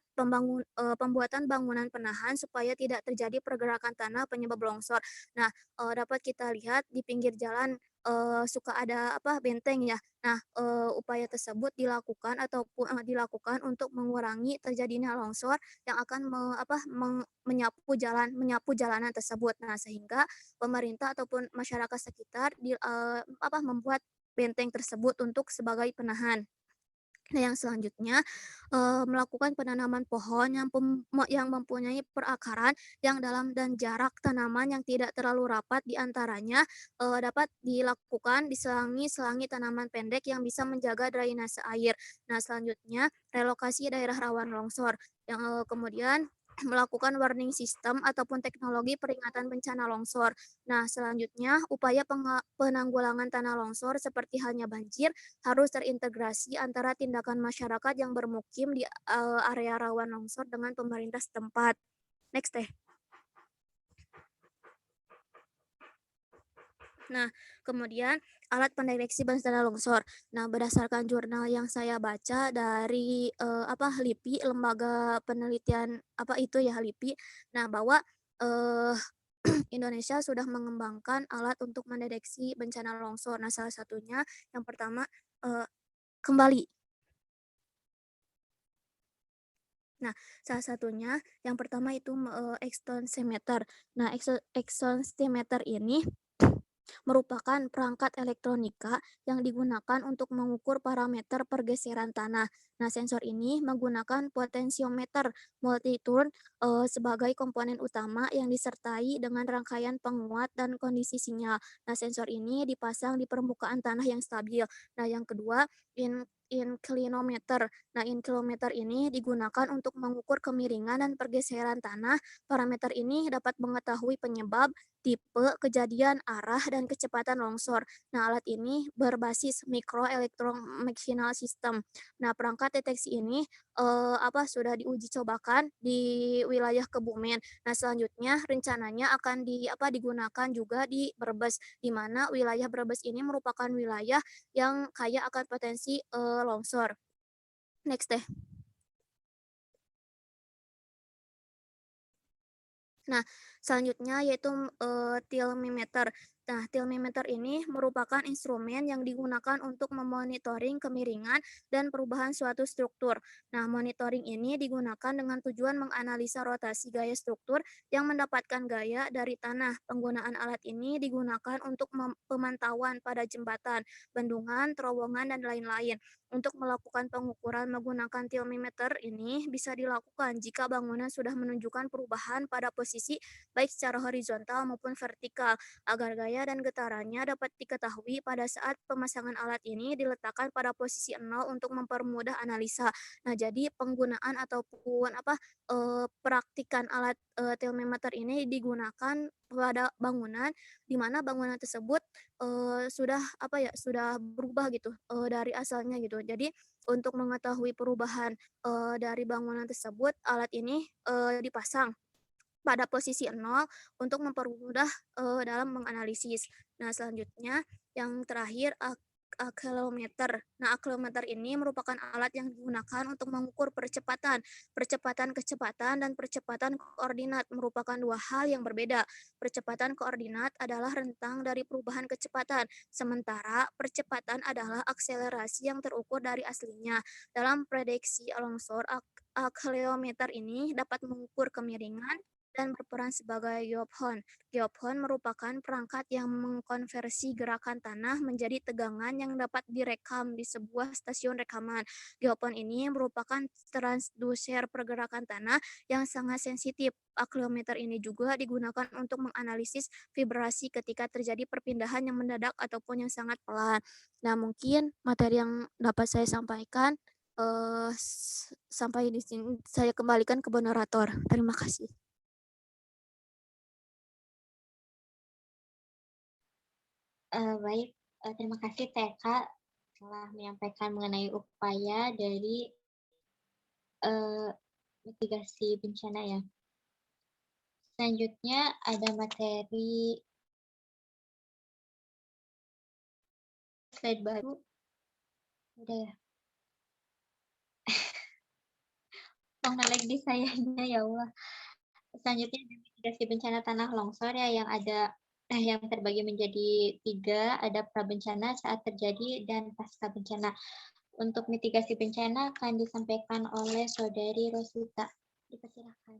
pembuatan bangunan penahan supaya tidak terjadi pergerakan tanah penyebab longsor. Nah, dapat kita lihat di pinggir jalan suka ada apa benteng ya. Nah, upaya tersebut dilakukan untuk mengurangi terjadinya longsor yang akan menyapu jalanan tersebut. Nah, sehingga pemerintah ataupun masyarakat sekitar membuat benteng tersebut untuk sebagai penahan. Nah, yang selanjutnya, melakukan penanaman pohon yang mempunyai perakaran yang dalam dan jarak tanaman yang tidak terlalu rapat di antaranya, dapat dilakukan diselangi tanaman pendek yang bisa menjaga drainase air. Nah, selanjutnya relokasi daerah rawan longsor, yang kemudian melakukan warning system ataupun teknologi peringatan bencana longsor. Nah, selanjutnya upaya penanggulangan tanah longsor seperti halnya banjir harus terintegrasi antara tindakan masyarakat yang bermukim di area rawan longsor dengan pemerintah setempat. Next deh. Nah, kemudian alat pendeteksi bencana longsor. Nah, berdasarkan jurnal yang saya baca dari LIPI, Lembaga Penelitian LIPI. Nah, bahwa eh, Indonesia sudah mengembangkan alat untuk mendeteksi bencana longsor. Nah, salah satunya yang pertama kembali. Nah, salah satunya yang pertama itu extensimeter. Nah, extensimeter ini merupakan perangkat elektronika yang digunakan untuk mengukur parameter pergeseran tanah. Nah, sensor ini menggunakan potensiometer multiturn sebagai komponen utama yang disertai dengan rangkaian penguat dan kondisi sinyal. Nah, sensor ini dipasang di permukaan tanah yang stabil. Nah, yang kedua, inclinometer. Nah, inclinometer ini digunakan untuk mengukur kemiringan dan pergeseran tanah. Parameter ini dapat mengetahui penyebab, tipe, kejadian, arah, dan kecepatan longsor. Nah, alat ini berbasis micro electromechanical system. Nah, perangkat deteksi ini sudah diuji cobakan di wilayah Kebumen. Nah, selanjutnya rencananya akan digunakan juga di Brebes, di mana wilayah Brebes ini merupakan wilayah yang kaya akan potensi longsor. Next deh. Nah, selanjutnya yaitu tilmimeter. Nah, tilmimeter ini merupakan instrumen yang digunakan untuk memonitoring kemiringan dan perubahan suatu struktur. Nah, monitoring ini digunakan dengan tujuan menganalisa rotasi gaya struktur yang mendapatkan gaya dari tanah. Penggunaan alat ini digunakan untuk pemantauan pada jembatan, bendungan, terowongan, dan lain-lain. Untuk melakukan pengukuran menggunakan tilmimeter ini bisa dilakukan jika bangunan sudah menunjukkan perubahan pada posisi baik secara horizontal maupun vertikal, agar gaya dan getarannya dapat diketahui pada saat pemasangan alat ini diletakkan pada posisi 0 untuk mempermudah analisa. Nah, jadi penggunaan ataupun praktikan alat tilmimeter ini digunakan pada bangunan di mana bangunan tersebut sudah berubah gitu dari asalnya gitu. Jadi untuk mengetahui perubahan dari bangunan tersebut, alat ini dipasang pada posisi 0 untuk mempermudah dalam menganalisis. Nah, selanjutnya yang terakhir akselerometer. Nah, akselerometer ini merupakan alat yang digunakan untuk mengukur percepatan. Percepatan kecepatan dan percepatan koordinat merupakan dua hal yang berbeda. Percepatan koordinat adalah rentang dari perubahan kecepatan, sementara percepatan adalah akselerasi yang terukur dari aslinya. Dalam prediksi longsor, akselerometer ini dapat mengukur kemiringan dan berperan sebagai geophone. Geophone merupakan perangkat yang mengkonversi gerakan tanah menjadi tegangan yang dapat direkam di sebuah stasiun rekaman. Geophone ini merupakan transducer pergerakan tanah yang sangat sensitif. Akselerometer ini juga digunakan untuk menganalisis vibrasi ketika terjadi perpindahan yang mendadak ataupun yang sangat pelan. Nah, mungkin materi yang dapat saya sampaikan sampai di sini. Saya kembalikan ke moderator. Terima kasih. Baik, terima kasih TK telah menyampaikan mengenai upaya dari mitigasi bencana ya. Selanjutnya ada materi slide baru. Udah ya. Mau nge-lag di sayanya ya Allah. Selanjutnya ada mitigasi bencana tanah longsor ya yang ada yang terbagi menjadi 3, ada prabencana, saat terjadi, dan pasca bencana. Untuk mitigasi bencana akan disampaikan oleh Saudari Rosita. Dipersilakan.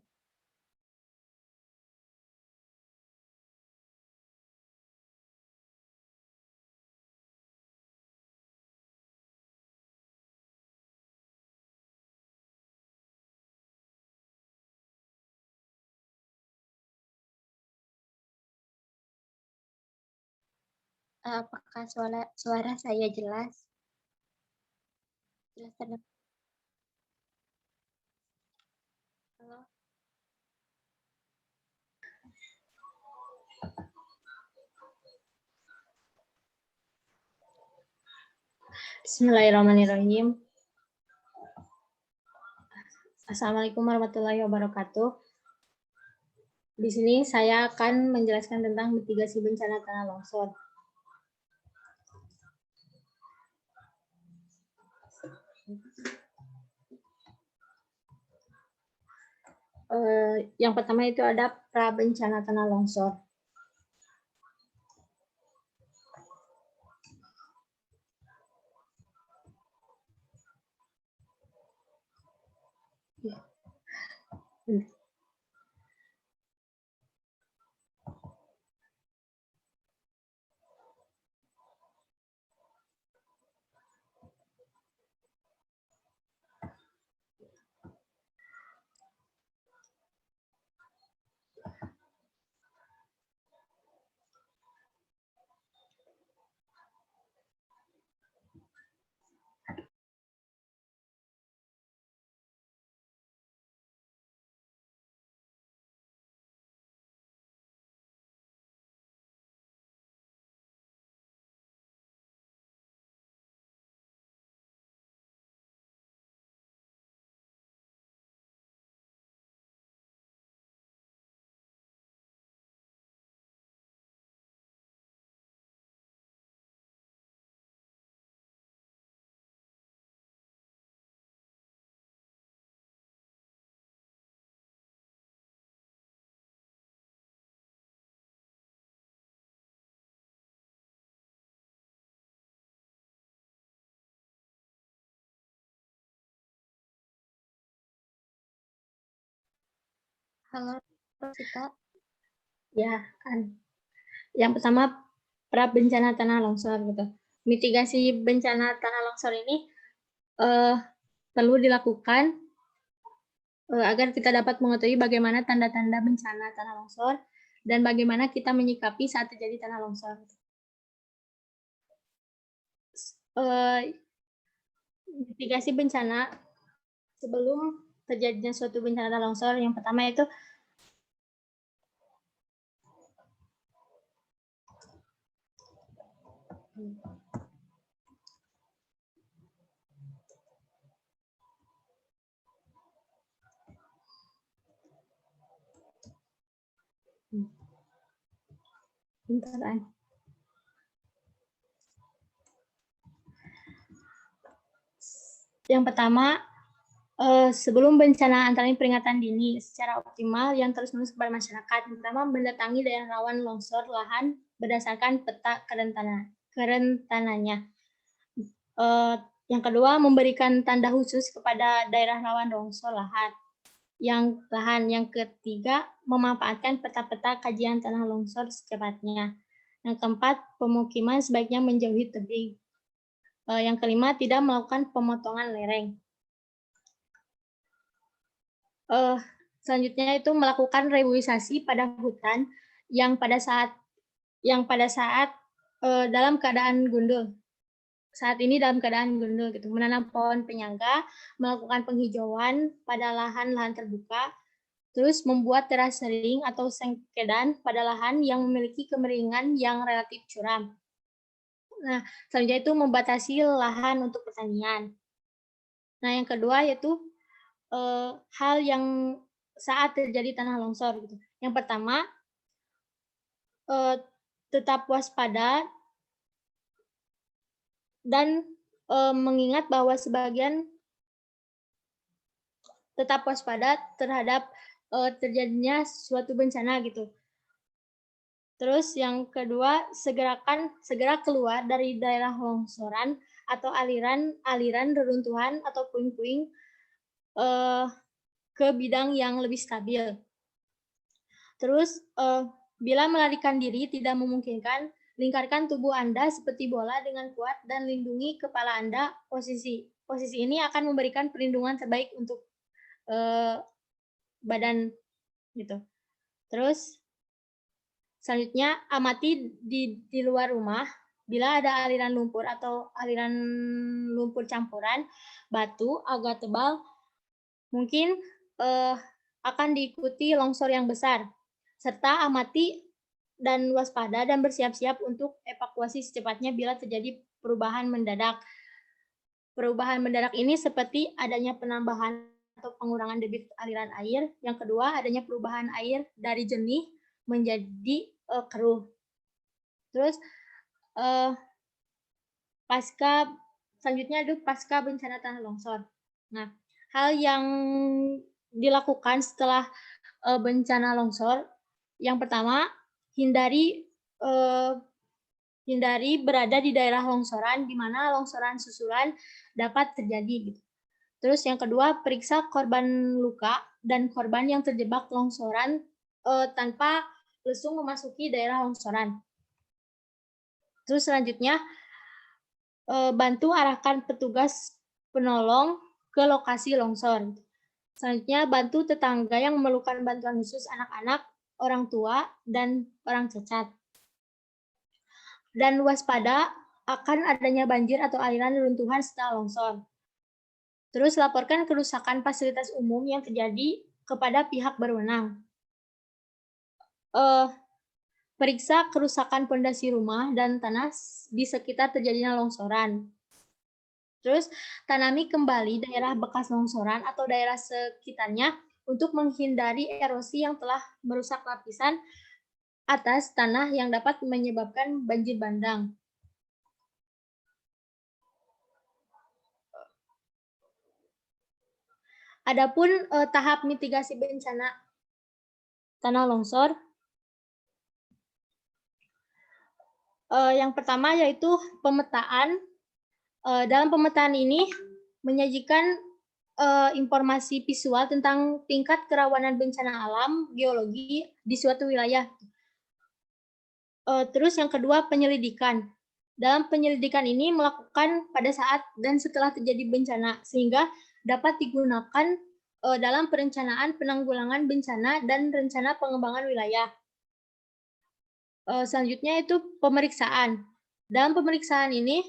Apakah suara saya jelas? Jelas terdengar? Halo? Bismillahirrahmanirrahim. Assalamualaikum warahmatullahi wabarakatuh. Di sini saya akan menjelaskan tentang mitigasi bencana tanah longsor. Yang pertama itu ada prabencana tanah longsor. Halo, Rosita. Ya, kan. Yang pertama prabencana tanah longsor gitu. Mitigasi bencana tanah longsor ini perlu dilakukan agar kita dapat mengetahui bagaimana tanda-tanda bencana tanah longsor dan bagaimana kita menyikapi saat terjadi tanah longsor. Mitigasi bencana sebelum terjadinya suatu bencana tanah longsor, yang pertama itu yang pertama, sebelum bencana antara lain peringatan dini secara optimal yang terus-menerus kepada masyarakat. Yang pertama, mendatangi daerah rawan longsor lahan berdasarkan peta kerentanannya. Yang kedua, memberikan tanda khusus kepada daerah rawan longsor lahan. Yang ketiga, memanfaatkan peta-peta kajian tanah longsor secepatnya. Yang keempat, pemukiman sebaiknya menjauhi tebing. Yang kelima, tidak melakukan pemotongan lereng. Selanjutnya itu melakukan reboisasi pada hutan yang pada saat dalam keadaan gundul. Saat ini dalam keadaan gundul gitu. Menanam pohon penyangga, melakukan penghijauan pada lahan-lahan terbuka, terus membuat terasering atau sengkedan pada lahan yang memiliki kemiringan yang relatif curam. Nah, selanjutnya itu membatasi lahan untuk pertanian. Nah, yang kedua yaitu hal yang saat terjadi tanah longsor gitu. Yang pertama, tetap waspada dan mengingat bahwa tetap waspada terhadap terjadinya suatu bencana gitu. Terus yang kedua, segera keluar dari daerah longsoran atau aliran reruntuhan atau puing-puing ke bidang yang lebih stabil. Terus bila melarikan diri tidak memungkinkan, lingkarkan tubuh Anda seperti bola dengan kuat dan lindungi kepala Anda. Posisi ini akan memberikan perlindungan terbaik untuk badan gitu. Terus selanjutnya, amati di luar rumah bila ada aliran lumpur atau aliran lumpur campuran batu agak tebal, mungkin akan diikuti longsor yang besar. Serta amati dan waspada dan bersiap-siap untuk evakuasi secepatnya bila terjadi perubahan mendadak. Perubahan mendadak ini seperti adanya penambahan atau pengurangan debit aliran air. Yang kedua, adanya perubahan air dari jernih menjadi keruh. Terus selanjutnya pasca bencana tanah longsor. Nah, hal yang dilakukan setelah bencana longsor, yang pertama, hindari berada di daerah longsoran di mana longsoran susulan dapat terjadi. Gitu. Terus yang kedua, periksa korban luka dan korban yang terjebak longsoran tanpa langsung memasuki daerah longsoran. Terus selanjutnya, bantu arahkan petugas penolong ke lokasi longsor. Selanjutnya, bantu tetangga yang memerlukan bantuan khusus anak-anak, orang tua, dan orang cacat. Dan waspada akan adanya banjir atau aliran runtuhan setelah longsor. Terus laporkan kerusakan fasilitas umum yang terjadi kepada pihak berwenang. Periksa kerusakan pondasi rumah dan tanah di sekitar terjadinya longsoran. Terus tanami kembali daerah bekas longsoran atau daerah sekitarnya untuk menghindari erosi yang telah merusak lapisan atas tanah yang dapat menyebabkan banjir bandang. Adapun tahap mitigasi bencana tanah longsor, yang pertama yaitu pemetaan. Dalam pemetaan ini menyajikan informasi visual tentang tingkat kerawanan bencana alam, geologi di suatu wilayah. Terus yang kedua, penyelidikan. Dalam penyelidikan ini melakukan pada saat dan setelah terjadi bencana, sehingga dapat digunakan dalam perencanaan penanggulangan bencana dan rencana pengembangan wilayah. Selanjutnya itu pemeriksaan. Dalam pemeriksaan ini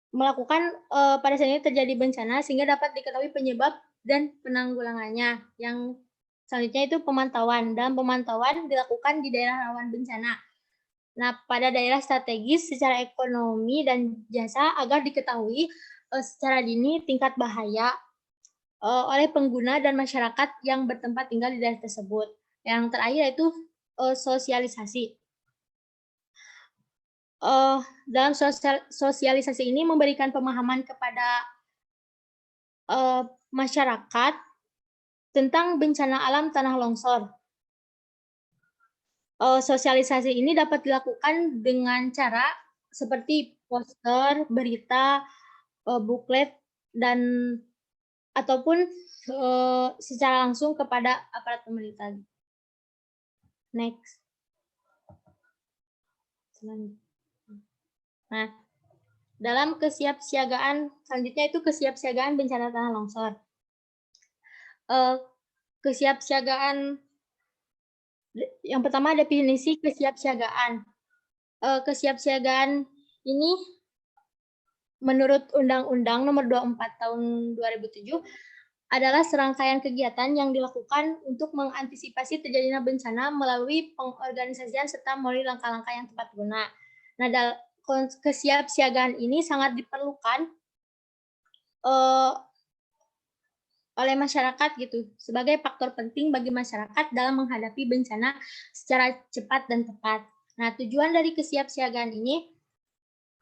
melakukan pada saat ini terjadi bencana sehingga dapat diketahui penyebab dan penanggulangannya. Yang selanjutnya itu pemantauan. Dalam pemantauan dilakukan di daerah rawan bencana. Nah, pada daerah strategis secara ekonomi dan jasa agar diketahui secara dini tingkat bahaya oleh pengguna dan masyarakat yang bertempat tinggal di daerah tersebut. Yang terakhir yaitu sosialisasi. Dalam sosialisasi ini memberikan pemahaman kepada masyarakat tentang bencana alam tanah longsor. Sosialisasi ini dapat dilakukan dengan cara seperti poster, berita, buklet, dan ataupun secara langsung kepada aparat pemerintah. Next. Nah, dalam kesiapsiagaan selanjutnya itu kesiapsiagaan bencana tanah longsor. Kesiapsiagaan yang pertama definisi kesiapsiagaan. Kesiapsiagaan ini menurut Undang-Undang Nomor 24 Tahun 2007 adalah serangkaian kegiatan yang dilakukan untuk mengantisipasi terjadinya bencana melalui pengorganisasian serta melalui langkah-langkah yang tepat guna. Nah, kesiapsiagaan ini sangat diperlukan eh, oleh masyarakat gitu sebagai faktor penting bagi masyarakat dalam menghadapi bencana secara cepat dan tepat. Nah, tujuan dari kesiapsiagaan ini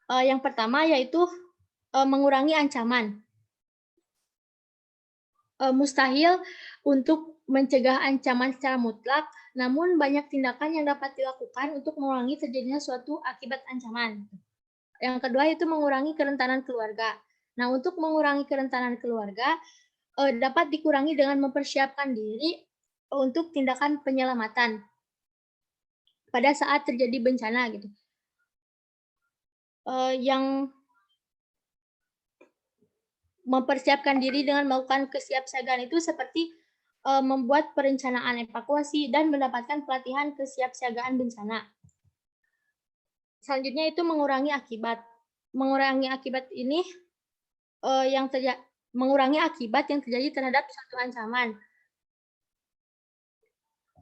yang pertama yaitu mengurangi ancaman. Mustahil untuk mencegah ancaman secara mutlak, namun banyak tindakan yang dapat dilakukan untuk mengurangi terjadinya suatu akibat ancaman. Yang kedua itu mengurangi kerentanan keluarga. Nah, untuk mengurangi kerentanan keluarga dapat dikurangi dengan mempersiapkan diri untuk tindakan penyelamatan pada saat terjadi bencana gitu. Yang mempersiapkan diri dengan melakukan kesiapsiagaan itu seperti membuat perencanaan evakuasi dan mendapatkan pelatihan kesiapsiagaan bencana. Selanjutnya itu mengurangi akibat. Mengurangi akibat ini mengurangi akibat yang terjadi terhadap suatu ancaman.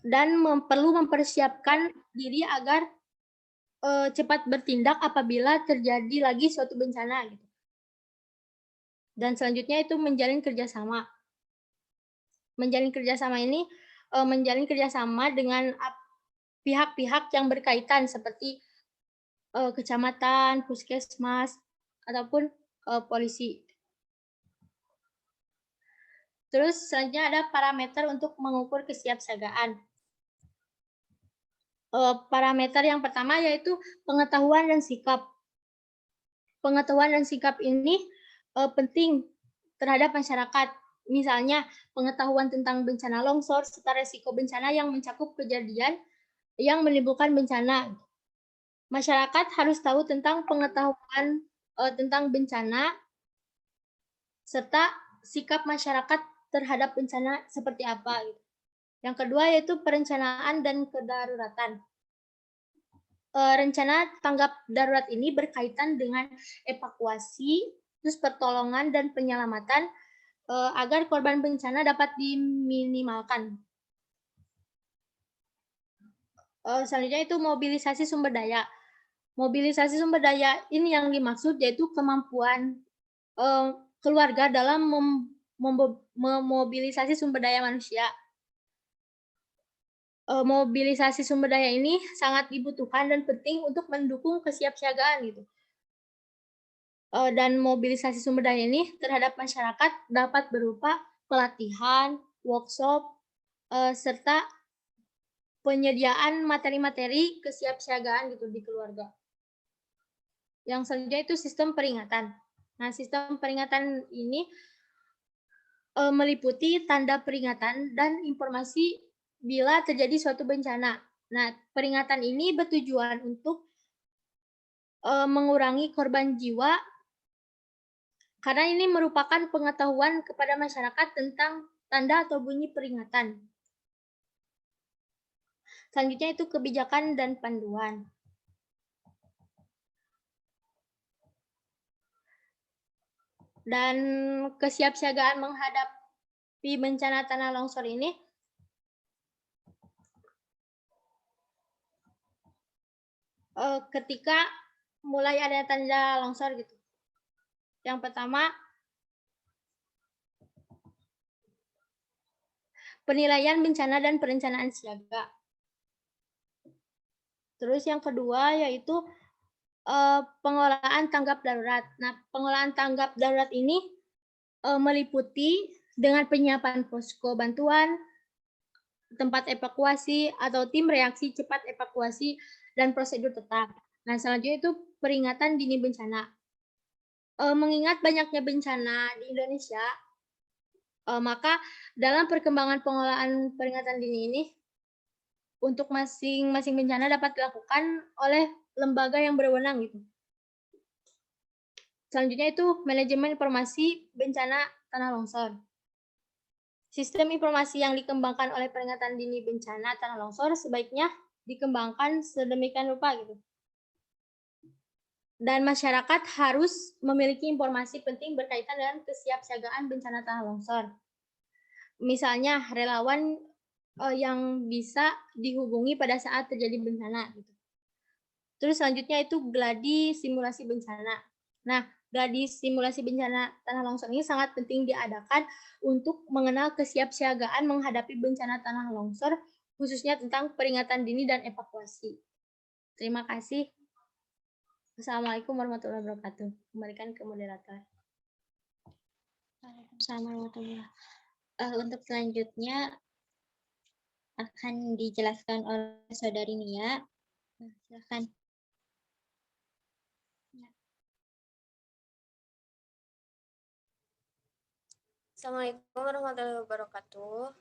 Dan perlu mempersiapkan diri agar cepat bertindak apabila terjadi lagi suatu bencana gitu. Dan selanjutnya itu menjalin kerjasama. Menjalin kerjasama ini menjalin kerjasama dengan pihak-pihak yang berkaitan seperti kecamatan, puskesmas, ataupun polisi. Terus selanjutnya ada parameter untuk mengukur kesiapsiagaan. Parameter yang pertama yaitu pengetahuan dan sikap. Pengetahuan dan sikap ini penting terhadap masyarakat. Misalnya pengetahuan tentang bencana longsor serta resiko bencana yang mencakup kejadian yang menimbulkan bencana. Masyarakat harus tahu tentang pengetahuan tentang bencana serta sikap masyarakat terhadap bencana seperti apa. Yang kedua yaitu perencanaan dan kedaruratan. Rencana tanggap darurat ini berkaitan dengan evakuasi, terus pertolongan dan penyelamatan agar korban bencana dapat diminimalkan. Selanjutnya itu mobilisasi sumber daya. Mobilisasi sumber daya ini yang dimaksud yaitu kemampuan keluarga dalam memobilisasi sumber daya manusia. Mobilisasi sumber daya ini sangat dibutuhkan dan penting untuk mendukung kesiapsiagaan gitu. Dan mobilisasi sumber daya ini terhadap masyarakat dapat berupa pelatihan, workshop, serta penyediaan materi-materi kesiapsiagaan gitu di keluarga. Yang selanjutnya itu sistem peringatan. Nah, sistem peringatan ini meliputi tanda peringatan dan informasi bila terjadi suatu bencana. Nah, peringatan ini bertujuan untuk mengurangi korban jiwa karena ini merupakan pengetahuan kepada masyarakat tentang tanda atau bunyi peringatan. Selanjutnya itu kebijakan dan panduan. Dan kesiapsiagaan menghadapi bencana tanah longsor ini ketika mulai ada tanda longsor gitu. Yang pertama, penilaian bencana dan perencanaan siaga. Terus yang kedua yaitu pengolahan tanggap darurat. Nah, pengolahan tanggap darurat ini meliputi dengan penyiapan posko bantuan, tempat evakuasi atau tim reaksi cepat evakuasi dan prosedur tetap. Nah, selanjutnya itu peringatan dini bencana. Mengingat banyaknya bencana di Indonesia, maka dalam perkembangan pengolahan peringatan dini ini untuk masing-masing bencana dapat dilakukan oleh lembaga yang berwenang gitu. Selanjutnya itu manajemen informasi bencana tanah longsor. Sistem informasi yang dikembangkan oleh peringatan dini bencana tanah longsor sebaiknya dikembangkan sedemikian rupa gitu. Dan masyarakat harus memiliki informasi penting berkaitan dengan kesiapsiagaan bencana tanah longsor. Misalnya relawan yang bisa dihubungi pada saat terjadi bencana gitu. Terus selanjutnya itu gladi simulasi bencana. Nah, gladi simulasi bencana tanah longsor ini sangat penting diadakan untuk mengenal kesiapsiagaan menghadapi bencana tanah longsor, khususnya tentang peringatan dini dan evakuasi. Terima kasih. Assalamualaikum warahmatullahi wabarakatuh. Kembalikan ke moderator. Waalaikumsalam warahmatullahi wabarakatuh. Untuk selanjutnya akan dijelaskan oleh Saudari Nia. Silakan. Assalamualaikum warahmatullahi wabarakatuh.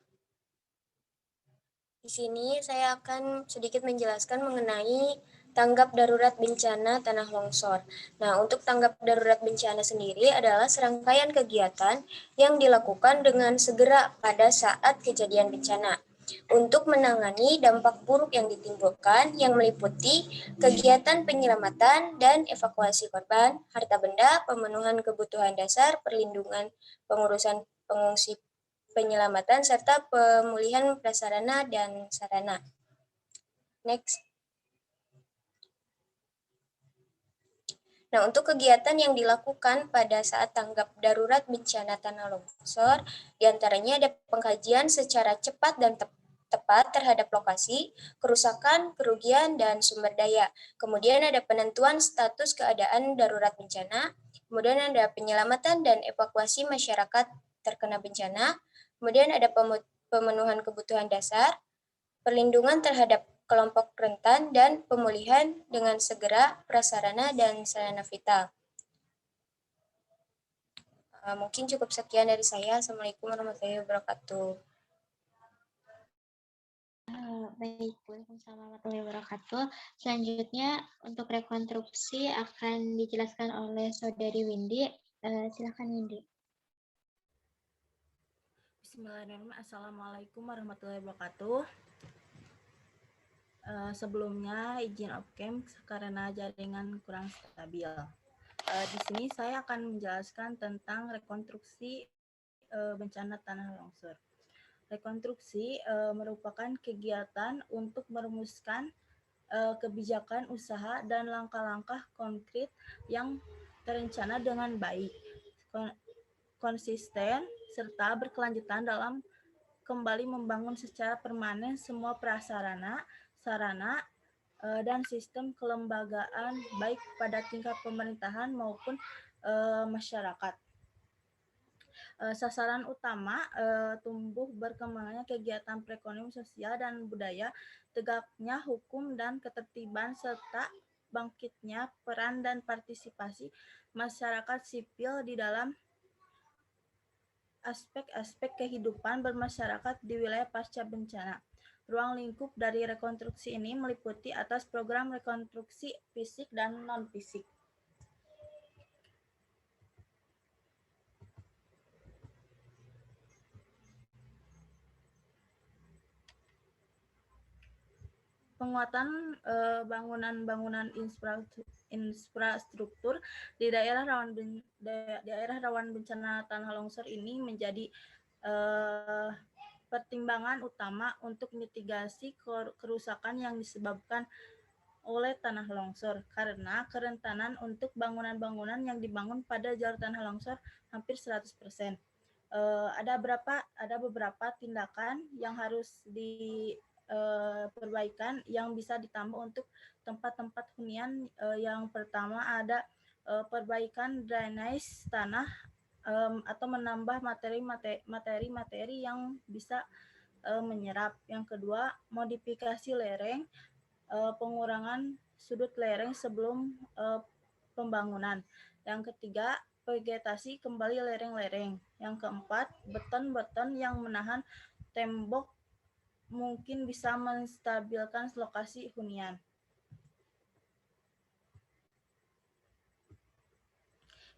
Di sini saya akan sedikit menjelaskan mengenai tanggap darurat bencana tanah longsor. Nah, untuk tanggap darurat bencana sendiri adalah serangkaian kegiatan yang dilakukan dengan segera pada saat kejadian bencana untuk menangani dampak buruk yang ditimbulkan yang meliputi kegiatan penyelamatan dan evakuasi korban, harta benda, pemenuhan kebutuhan dasar, perlindungan, pengurusan pengungsi, penyelamatan, serta pemulihan prasarana dan sarana. Next. Nah, untuk kegiatan yang dilakukan pada saat tanggap darurat bencana tanah longsor, diantaranya ada pengkajian secara cepat dan tepat terhadap lokasi, kerusakan, kerugian, dan sumber daya. Kemudian ada penentuan status keadaan darurat bencana, kemudian ada penyelamatan dan evakuasi masyarakat terkena bencana, kemudian ada pemenuhan kebutuhan dasar, perlindungan terhadap kelompok rentan, dan pemulihan dengan segera prasarana dan sarana vital. Mungkin cukup sekian dari saya. Assalamualaikum warahmatullahi wabarakatuh. Baik, Waalaikumsalam warahmatullahi wabarakatuh. Selanjutnya untuk rekonstruksi akan dijelaskan oleh Saudari Windy. Silakan Windy. Bismillahirrahmanirrahim. Assalamualaikum warahmatullahi wabarakatuh. Sebelumnya izin off-cam karena jaringan kurang stabil. Di sini saya akan menjelaskan tentang rekonstruksi bencana tanah longsor. Rekonstruksi merupakan kegiatan untuk merumuskan kebijakan usaha dan langkah-langkah konkret yang terencana dengan baik, konsisten, serta berkelanjutan dalam kembali membangun secara permanen semua prasarana, sarana, dan sistem kelembagaan baik pada tingkat pemerintahan maupun masyarakat. Sasaran utama tumbuh berkembangnya kegiatan perekonomian, sosial, dan budaya, tegaknya hukum dan ketertiban, serta bangkitnya peran dan partisipasi masyarakat sipil di dalam aspek-aspek kehidupan bermasyarakat di wilayah pasca bencana. Ruang lingkup dari rekonstruksi ini meliputi atas program rekonstruksi fisik dan non-fisik. Penguatan bangunan-bangunan infrastruktur di daerah rawan bencana tanah longsor ini menjadi pertimbangan utama untuk mitigasi kerusakan yang disebabkan oleh tanah longsor, karena kerentanan untuk bangunan-bangunan yang dibangun pada jalur tanah longsor hampir 100%. Ada beberapa tindakan yang harus perbaikan yang bisa ditambah untuk tempat-tempat hunian. Yang pertama ada perbaikan drainase tanah atau menambah materi yang bisa menyerap. Yang kedua, modifikasi lereng, pengurangan sudut lereng sebelum pembangunan. Yang ketiga, vegetasi kembali lereng-lereng. Yang keempat, beton-beton yang menahan tembok mungkin bisa menstabilkan lokasi hunian.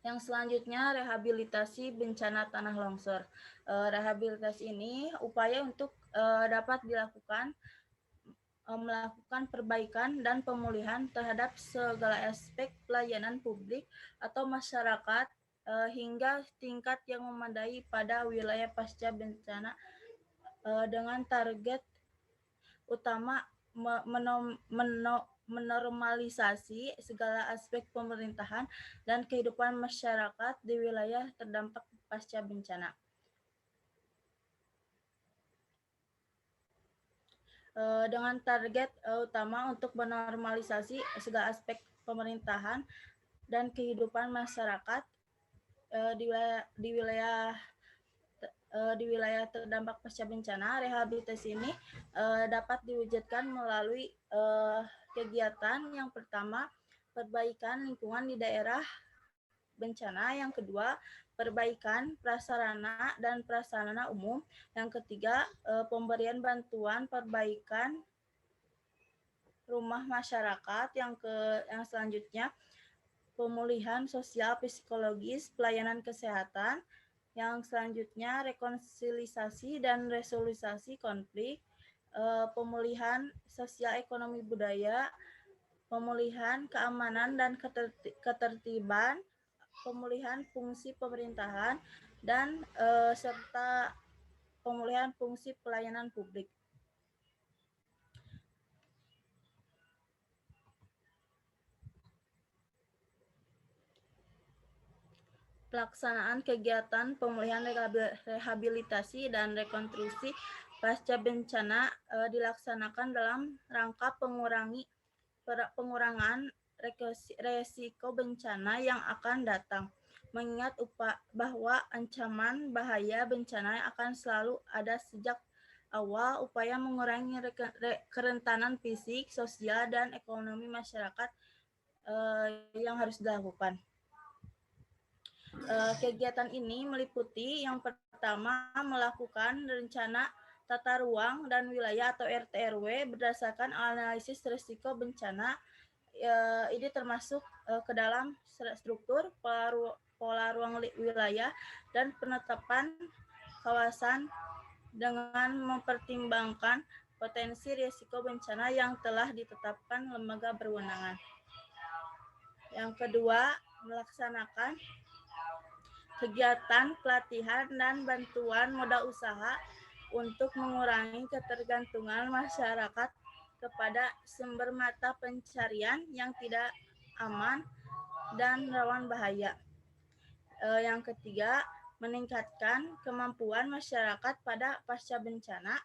Yang selanjutnya, rehabilitasi bencana tanah longsor. Rehabilitasi ini upaya untuk dapat dilakukan melakukan perbaikan dan pemulihan terhadap segala aspek pelayanan publik atau masyarakat hingga tingkat yang memadai pada wilayah pasca bencana dengan target utama menormalisasi segala aspek pemerintahan dan kehidupan masyarakat di wilayah terdampak pasca bencana. Dengan target utama untuk menormalisasi segala aspek pemerintahan dan kehidupan masyarakat di wilayah terdampak pasca bencana. Rehabilitasi ini dapat diwujudkan melalui kegiatan yang pertama, perbaikan lingkungan di daerah bencana, yang kedua, perbaikan prasarana dan prasarana umum, yang ketiga, pemberian bantuan perbaikan rumah masyarakat, yang selanjutnya, pemulihan sosial psikologis, pelayanan kesehatan, yang selanjutnya rekonsiliasi dan resolusi konflik, pemulihan sosial ekonomi budaya, pemulihan keamanan dan ketertiban, pemulihan fungsi pemerintahan, dan serta pemulihan fungsi pelayanan publik. Pelaksanaan kegiatan pemulihan rehabilitasi dan rekonstruksi pasca bencana dilaksanakan dalam rangka pengurangan resiko bencana yang akan datang, mengingat bahwa ancaman bahaya bencana akan selalu ada sejak awal. Upaya mengurangi kerentanan fisik, sosial, dan ekonomi masyarakat yang harus dilakukan. Kegiatan ini meliputi yang pertama, melakukan rencana tata ruang dan wilayah atau RT/RW berdasarkan analisis risiko bencana. Ini termasuk ke dalam struktur, pola ruang wilayah, dan penetapan kawasan dengan mempertimbangkan potensi risiko bencana yang telah ditetapkan lembaga berwenang. Yang kedua, melaksanakan kegiatan pelatihan dan bantuan modal usaha untuk mengurangi ketergantungan masyarakat kepada sumber mata pencarian yang tidak aman dan rawan bahaya. Yang ketiga, meningkatkan kemampuan masyarakat pada pasca bencana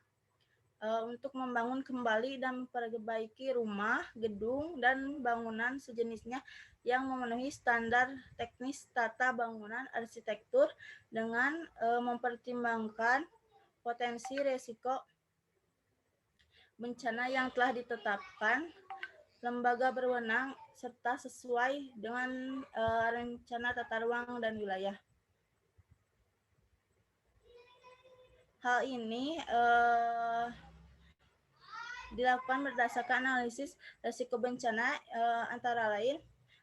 untuk membangun kembali dan memperbaiki rumah, gedung, dan bangunan sejenisnya yang memenuhi standar teknis tata bangunan arsitektur dengan mempertimbangkan potensi risiko bencana yang telah ditetapkan lembaga berwenang serta sesuai dengan rencana tata ruang dan wilayah. Hal ini dilakukan berdasarkan analisis risiko bencana antara lain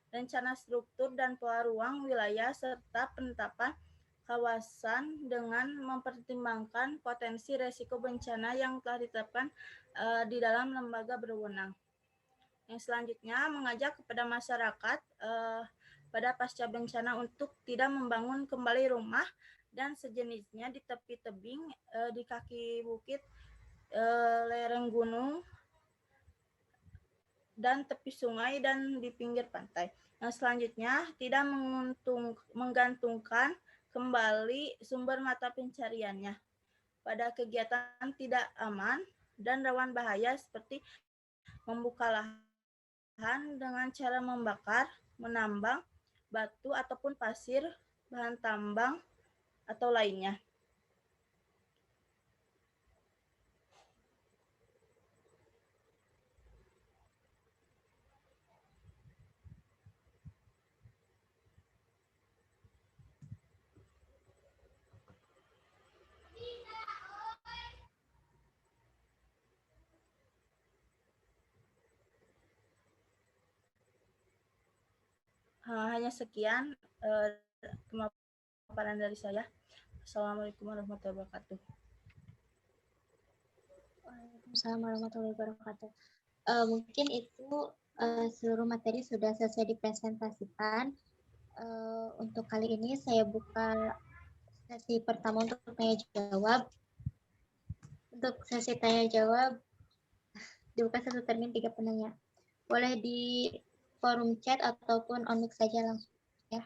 rencana struktur dan pola ruang wilayah serta penetapan kawasan dengan mempertimbangkan potensi risiko bencana yang telah ditetapkan di dalam lembaga berwenang. Yang selanjutnya, mengajak kepada masyarakat pada pasca bencana untuk tidak membangun kembali rumah dan sejenisnya di tepi tebing, di kaki bukit, lereng gunung, dan tepi sungai, dan di pinggir pantai. Yang selanjutnya, tidak menggantungkan kembali sumber mata pencariannya pada kegiatan tidak aman dan rawan bahaya seperti membuka lahan dengan cara membakar, menambang batu ataupun pasir, bahan tambang, atau lainnya. Hanya sekian pemaparan dari saya. Assalamualaikum warahmatullahi wabarakatuh. Waalaikumsalam warahmatullahi wabarakatuh. Mungkin itu seluruh materi sudah selesai dipresentasikan. Untuk kali ini saya buka sesi pertama untuk tanya jawab. Untuk sesi tanya jawab dibuka 1 termin 3 penanya. Boleh di forum chat ataupun on mic saja langsung ya.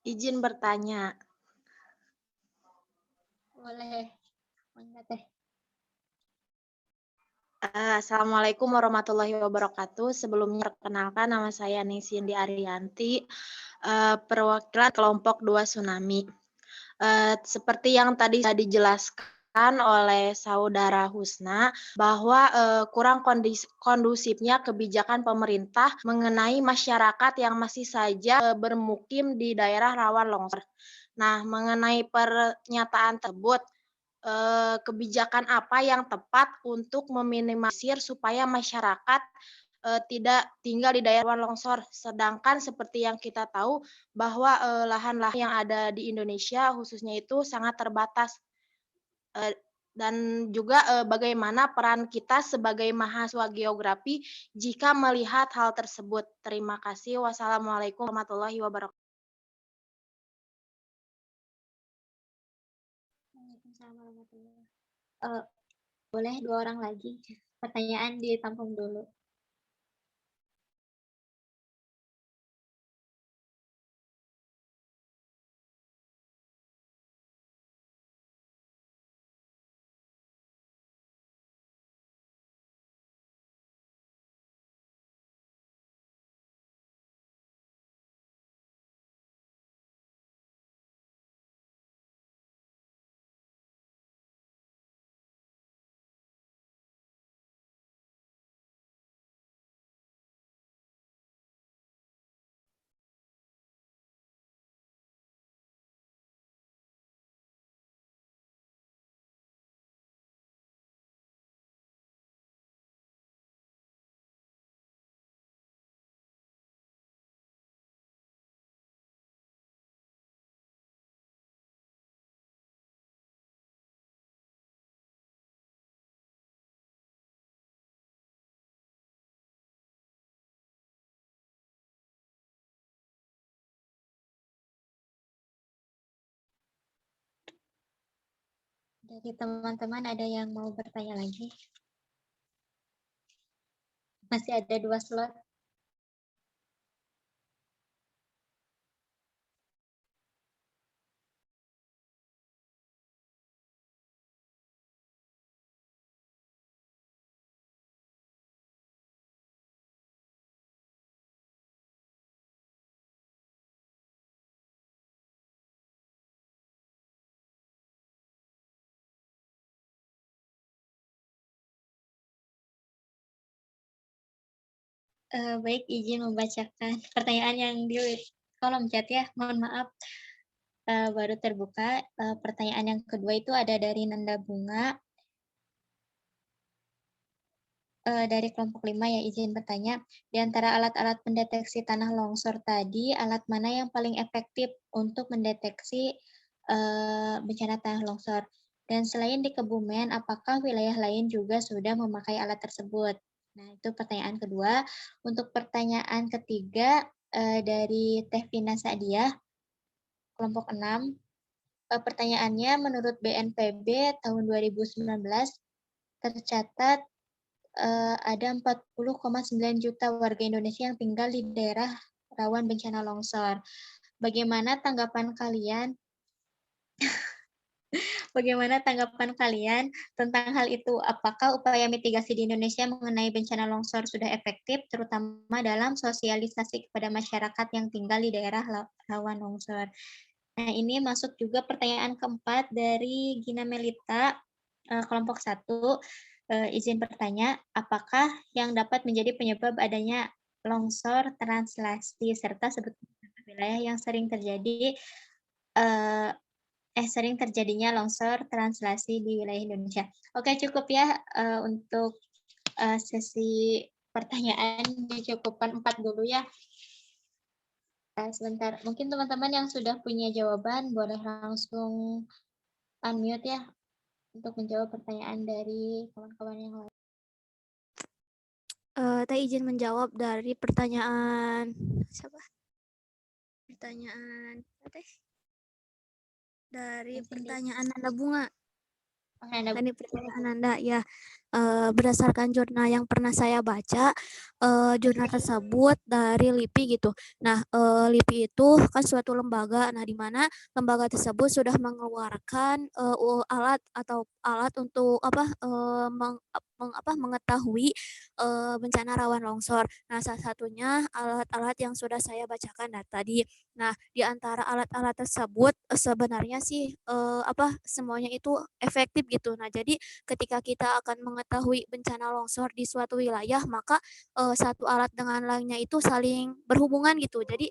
Izin bertanya. Boleh. Mangga Teh. Assalamualaikum warahmatullahi wabarakatuh. Sebelumnya perkenalkan, nama saya Ningsindi Ariyanti, perwakilan kelompok 2 Tsunami. Seperti yang tadi sudah dijelaskan oleh saudara Husna, bahwa kurang kondusifnya kebijakan pemerintah mengenai masyarakat yang masih saja bermukim di daerah rawan longsor. Nah, mengenai pernyataan tersebut, kebijakan apa yang tepat untuk meminimalisir supaya masyarakat tidak tinggal di daerah rawan longsor. Sedangkan seperti yang kita tahu bahwa lahan-lahan yang ada di Indonesia khususnya itu sangat terbatas. Dan juga bagaimana peran kita sebagai mahasiswa geografi jika melihat hal tersebut. Terima kasih. Wassalamualaikum warahmatullahi wabarakatuh. Waalaikumsalam warahmatullahi wabarakatuh. Boleh 2 orang lagi. Pertanyaan ditampung dulu. Dari teman-teman ada yang mau bertanya lagi? Masih ada 2 slot. Baik, izin membacakan pertanyaan yang di kolom chat ya. Mohon maaf, baru terbuka. Pertanyaan yang kedua itu ada dari Nanda Bunga. Dari kelompok 5 ya, izin bertanya. Di antara alat-alat pendeteksi tanah longsor tadi, alat mana yang paling efektif untuk mendeteksi bencana tanah longsor? Dan selain di Kebumen, apakah wilayah lain juga sudah memakai alat tersebut? Nah, itu pertanyaan kedua. Untuk pertanyaan ketiga dari Teh Vina Sadiah, kelompok 6. Pertanyaannya, menurut BNPB tahun 2019 tercatat ada 40,9 juta warga Indonesia yang tinggal di daerah rawan bencana longsor. Bagaimana tanggapan kalian? Bagaimana tanggapan kalian tentang hal itu? Apakah upaya mitigasi di Indonesia mengenai bencana longsor sudah efektif, terutama dalam sosialisasi kepada masyarakat yang tinggal di daerah rawan longsor? Nah, ini masuk juga pertanyaan keempat dari Gina Melita, kelompok 1. Izin bertanya, apakah yang dapat menjadi penyebab adanya longsor translasi serta sebutkan wilayah yang sering terjadinya longsor translasi di wilayah Indonesia. Oke, cukup ya untuk sesi pertanyaan, dicukupkan 4 dulu ya. Sebentar, mungkin teman-teman yang sudah punya jawaban boleh langsung unmute ya untuk menjawab pertanyaan dari kawan-kawan yang lain. Teh izin menjawab dari pertanyaan siapa? Pertanyaan Teh dari pertanyaan Nanda Bunga. Ini pertanyaan Anda ya. Berdasarkan jurnal yang pernah saya baca, jurnal tersebut dari LIPI gitu. Nah, LIPI itu kan suatu lembaga. Nah, di mana lembaga tersebut sudah mengeluarkan alat atau alat untuk mengetahui bencana rawan longsor. Nah, salah satunya alat-alat yang sudah saya bacakan tadi. Nah, di antara alat-alat tersebut sebenarnya sih semuanya itu efektif gitu. Nah, jadi ketika kita akan mengetahui bencana longsor di suatu wilayah, maka satu alat dengan lainnya itu saling berhubungan gitu. Jadi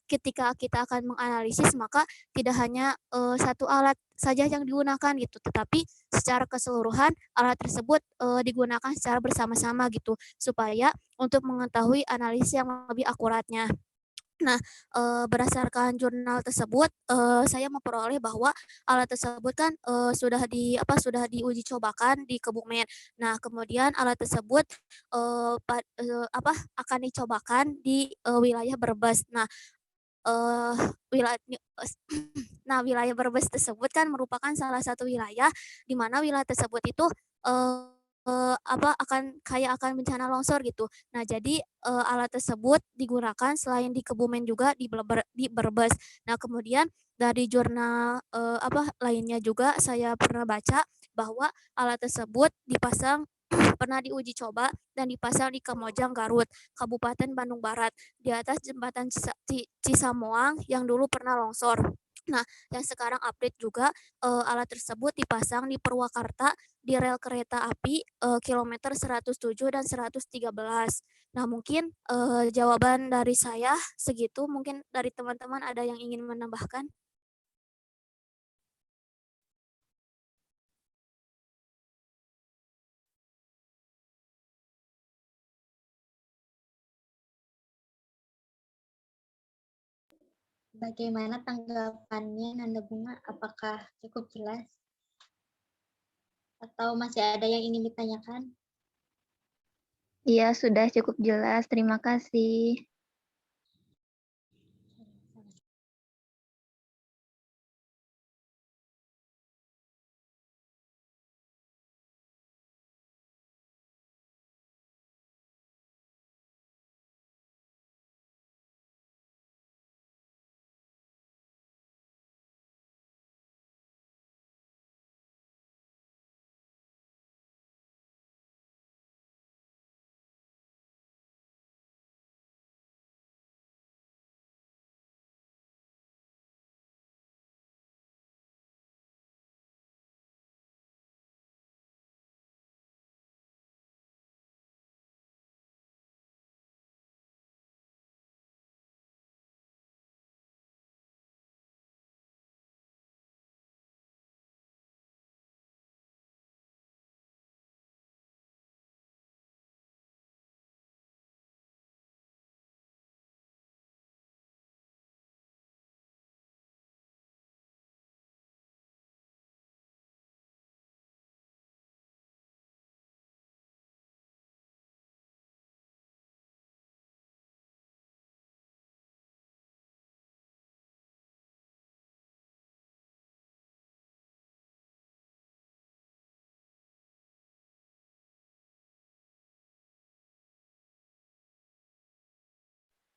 ketika kita akan menganalisis, maka tidak hanya satu alat saja yang digunakan gitu, tetapi secara keseluruhan alat tersebut digunakan secara bersama-sama gitu, supaya untuk mengetahui analisis yang lebih akuratnya. Nah, berdasarkan jurnal tersebut, saya memperoleh bahwa alat tersebut kan sudah diuji cobakan di Kebumen. Nah, kemudian alat tersebut akan dicobakan di wilayah Brebes. Nah, eh wilayah nah, wilayah Brebes tersebut kan merupakan salah satu wilayah di mana wilayah tersebut itu eh akan bencana longsor gitu. Nah, jadi alat tersebut digunakan selain di Kebumen juga di Brebes. Nah, kemudian dari jurnal lainnya juga saya pernah baca bahwa alat tersebut dipasang pernah diuji coba dan dipasang di Kamojang, Garut, Kabupaten Bandung Barat, di atas jembatan Cisamoang yang dulu pernah longsor. Nah, yang sekarang update juga alat tersebut dipasang di Purwakarta di rel kereta api kilometer 107 dan 113. Nah, mungkin jawaban dari saya segitu. Mungkin dari teman-teman ada yang ingin menambahkan? Bagaimana tanggapannya Nanda Bunga? Apakah cukup jelas? Atau masih ada yang ingin ditanyakan? Iya, sudah cukup jelas. Terima kasih.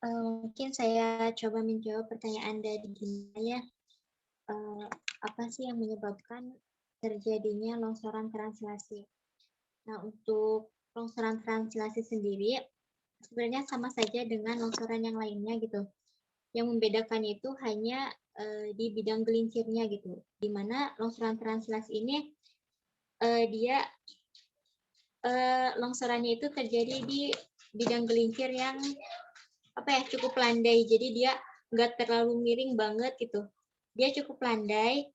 Mungkin saya coba menjawab pertanyaan dari Gina ya. Apa sih yang menyebabkan terjadinya longsoran translasi? Nah, untuk longsoran translasi sendiri sebenarnya sama saja dengan longsoran yang lainnya gitu. Yang membedakan itu hanya di bidang gelincirnya gitu. Di mana longsoran translasi ini dia longsorannya itu terjadi di bidang gelincir yang cukup landai. Jadi dia nggak terlalu miring banget gitu. Dia cukup landai.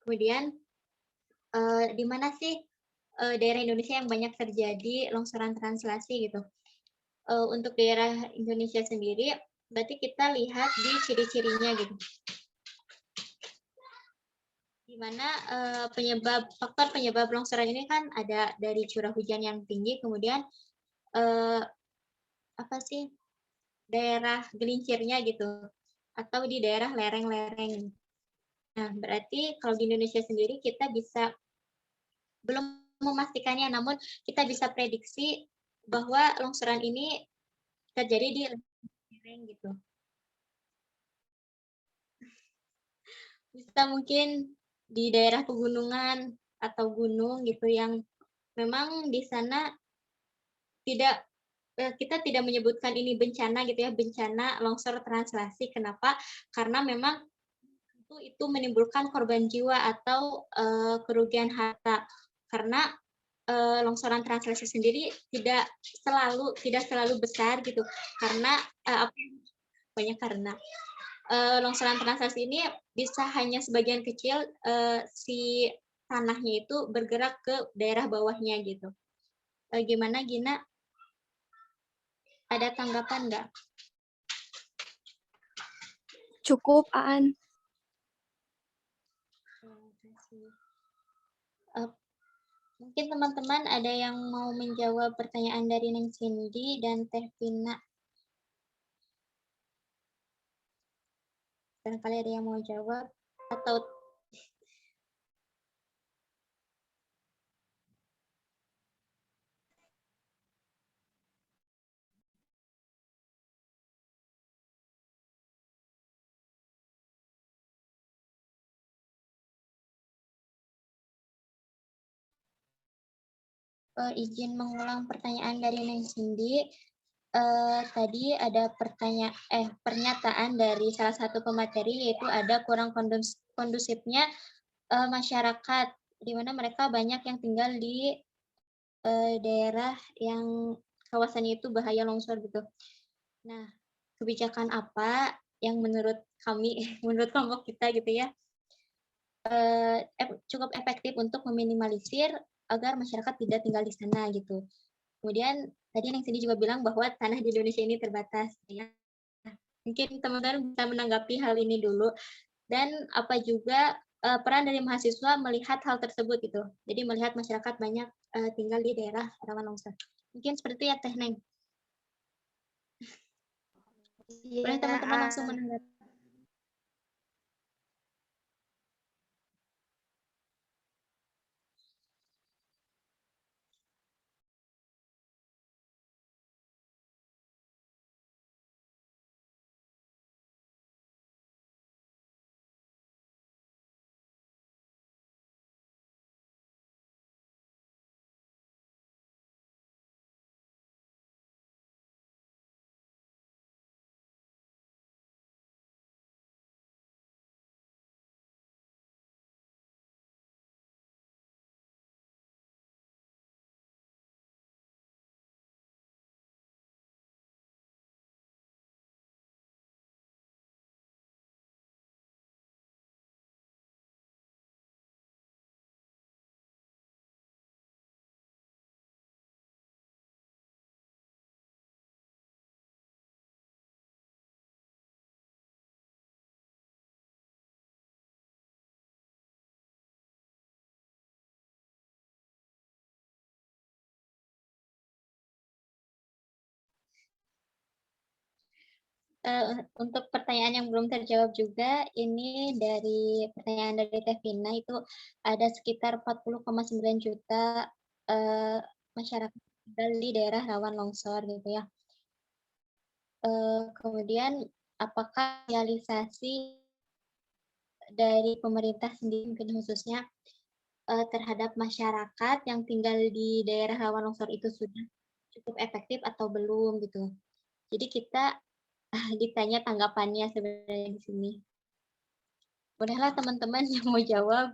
Kemudian di mana sih daerah Indonesia yang banyak terjadi longsoran translasi gitu? Untuk daerah Indonesia sendiri, berarti kita lihat di ciri-cirinya gitu. Di mana faktor penyebab longsoran ini kan ada dari curah hujan yang tinggi, kemudian daerah gelincirnya gitu, atau di daerah lereng-lereng. Nah, berarti kalau di Indonesia sendiri kita bisa belum memastikannya, namun kita bisa prediksi bahwa longsoran ini terjadi di lereng gitu. Bisa mungkin di daerah pegunungan atau gunung gitu yang memang di sana tidak kita tidak menyebutkan ini bencana gitu ya, bencana longsor translasi. Kenapa? Karena memang itu menimbulkan korban jiwa atau kerugian harta. Karena longsoran translasi sendiri tidak selalu besar gitu. Karena banyak karena longsoran translasi ini bisa hanya sebagian kecil si tanahnya itu bergerak ke daerah bawahnya gitu. Gimana Gina? Ada tanggapan nggak? Cukup, Aan. Mungkin teman-teman ada yang mau menjawab pertanyaan dari Neng Cindy dan Teh Vina. Barangkali ada yang mau jawab atau izin mengulang pertanyaan dari Neng Cindy. Tadi ada pernyataan dari salah satu pemateri, yaitu ada kurang kondusifnya masyarakat, di mana mereka banyak yang tinggal di daerah yang kawasannya itu bahaya longsor gitu. Nah, kebijakan apa yang menurut kami, menurut kelompok kita gitu ya, cukup efektif untuk meminimalisir agar masyarakat tidak tinggal di sana gitu. Kemudian tadi yang Cindy juga bilang bahwa tanah di Indonesia ini terbatas ya. Mungkin teman-teman bisa menanggapi hal ini dulu, dan apa juga peran dari mahasiswa melihat hal tersebut gitu. Jadi melihat masyarakat banyak tinggal di daerah rawan longsor. Mungkin seperti ya Teh Neng. Boleh teman-teman langsung menanggapi. Untuk pertanyaan yang belum terjawab juga, ini dari pertanyaan dari Teh Vina, itu ada sekitar 40,9 juta masyarakat tinggal di daerah rawan longsor gitu ya. Kemudian apakah realisasi dari pemerintah sendiri mungkin khususnya terhadap masyarakat yang tinggal di daerah rawan longsor itu sudah cukup efektif atau belum gitu. Jadi kita ditanya tanggapannya sebenarnya di sini. Bolehlah teman-teman yang mau jawab.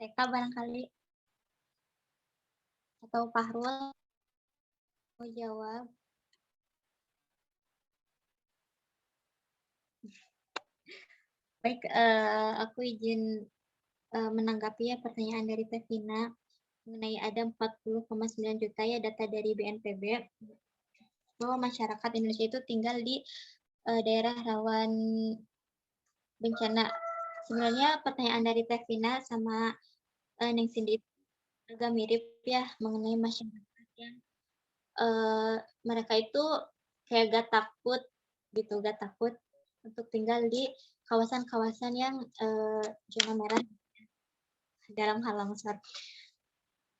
TK barangkali atau Fahrul mau jawab. Baik, aku izin menanggapi ya pertanyaan dari Tevina mengenai ada 40,9 juta ya data dari BNPB bahwa masyarakat Indonesia itu tinggal di daerah rawan bencana. Sebenarnya pertanyaan dari Tevina sama Neng Cindy agak mirip ya mengenai masyarakat yang mereka itu kayak gak takut gitu, gak takut untuk tinggal di kawasan-kawasan yang zona merah dalam hal longsor.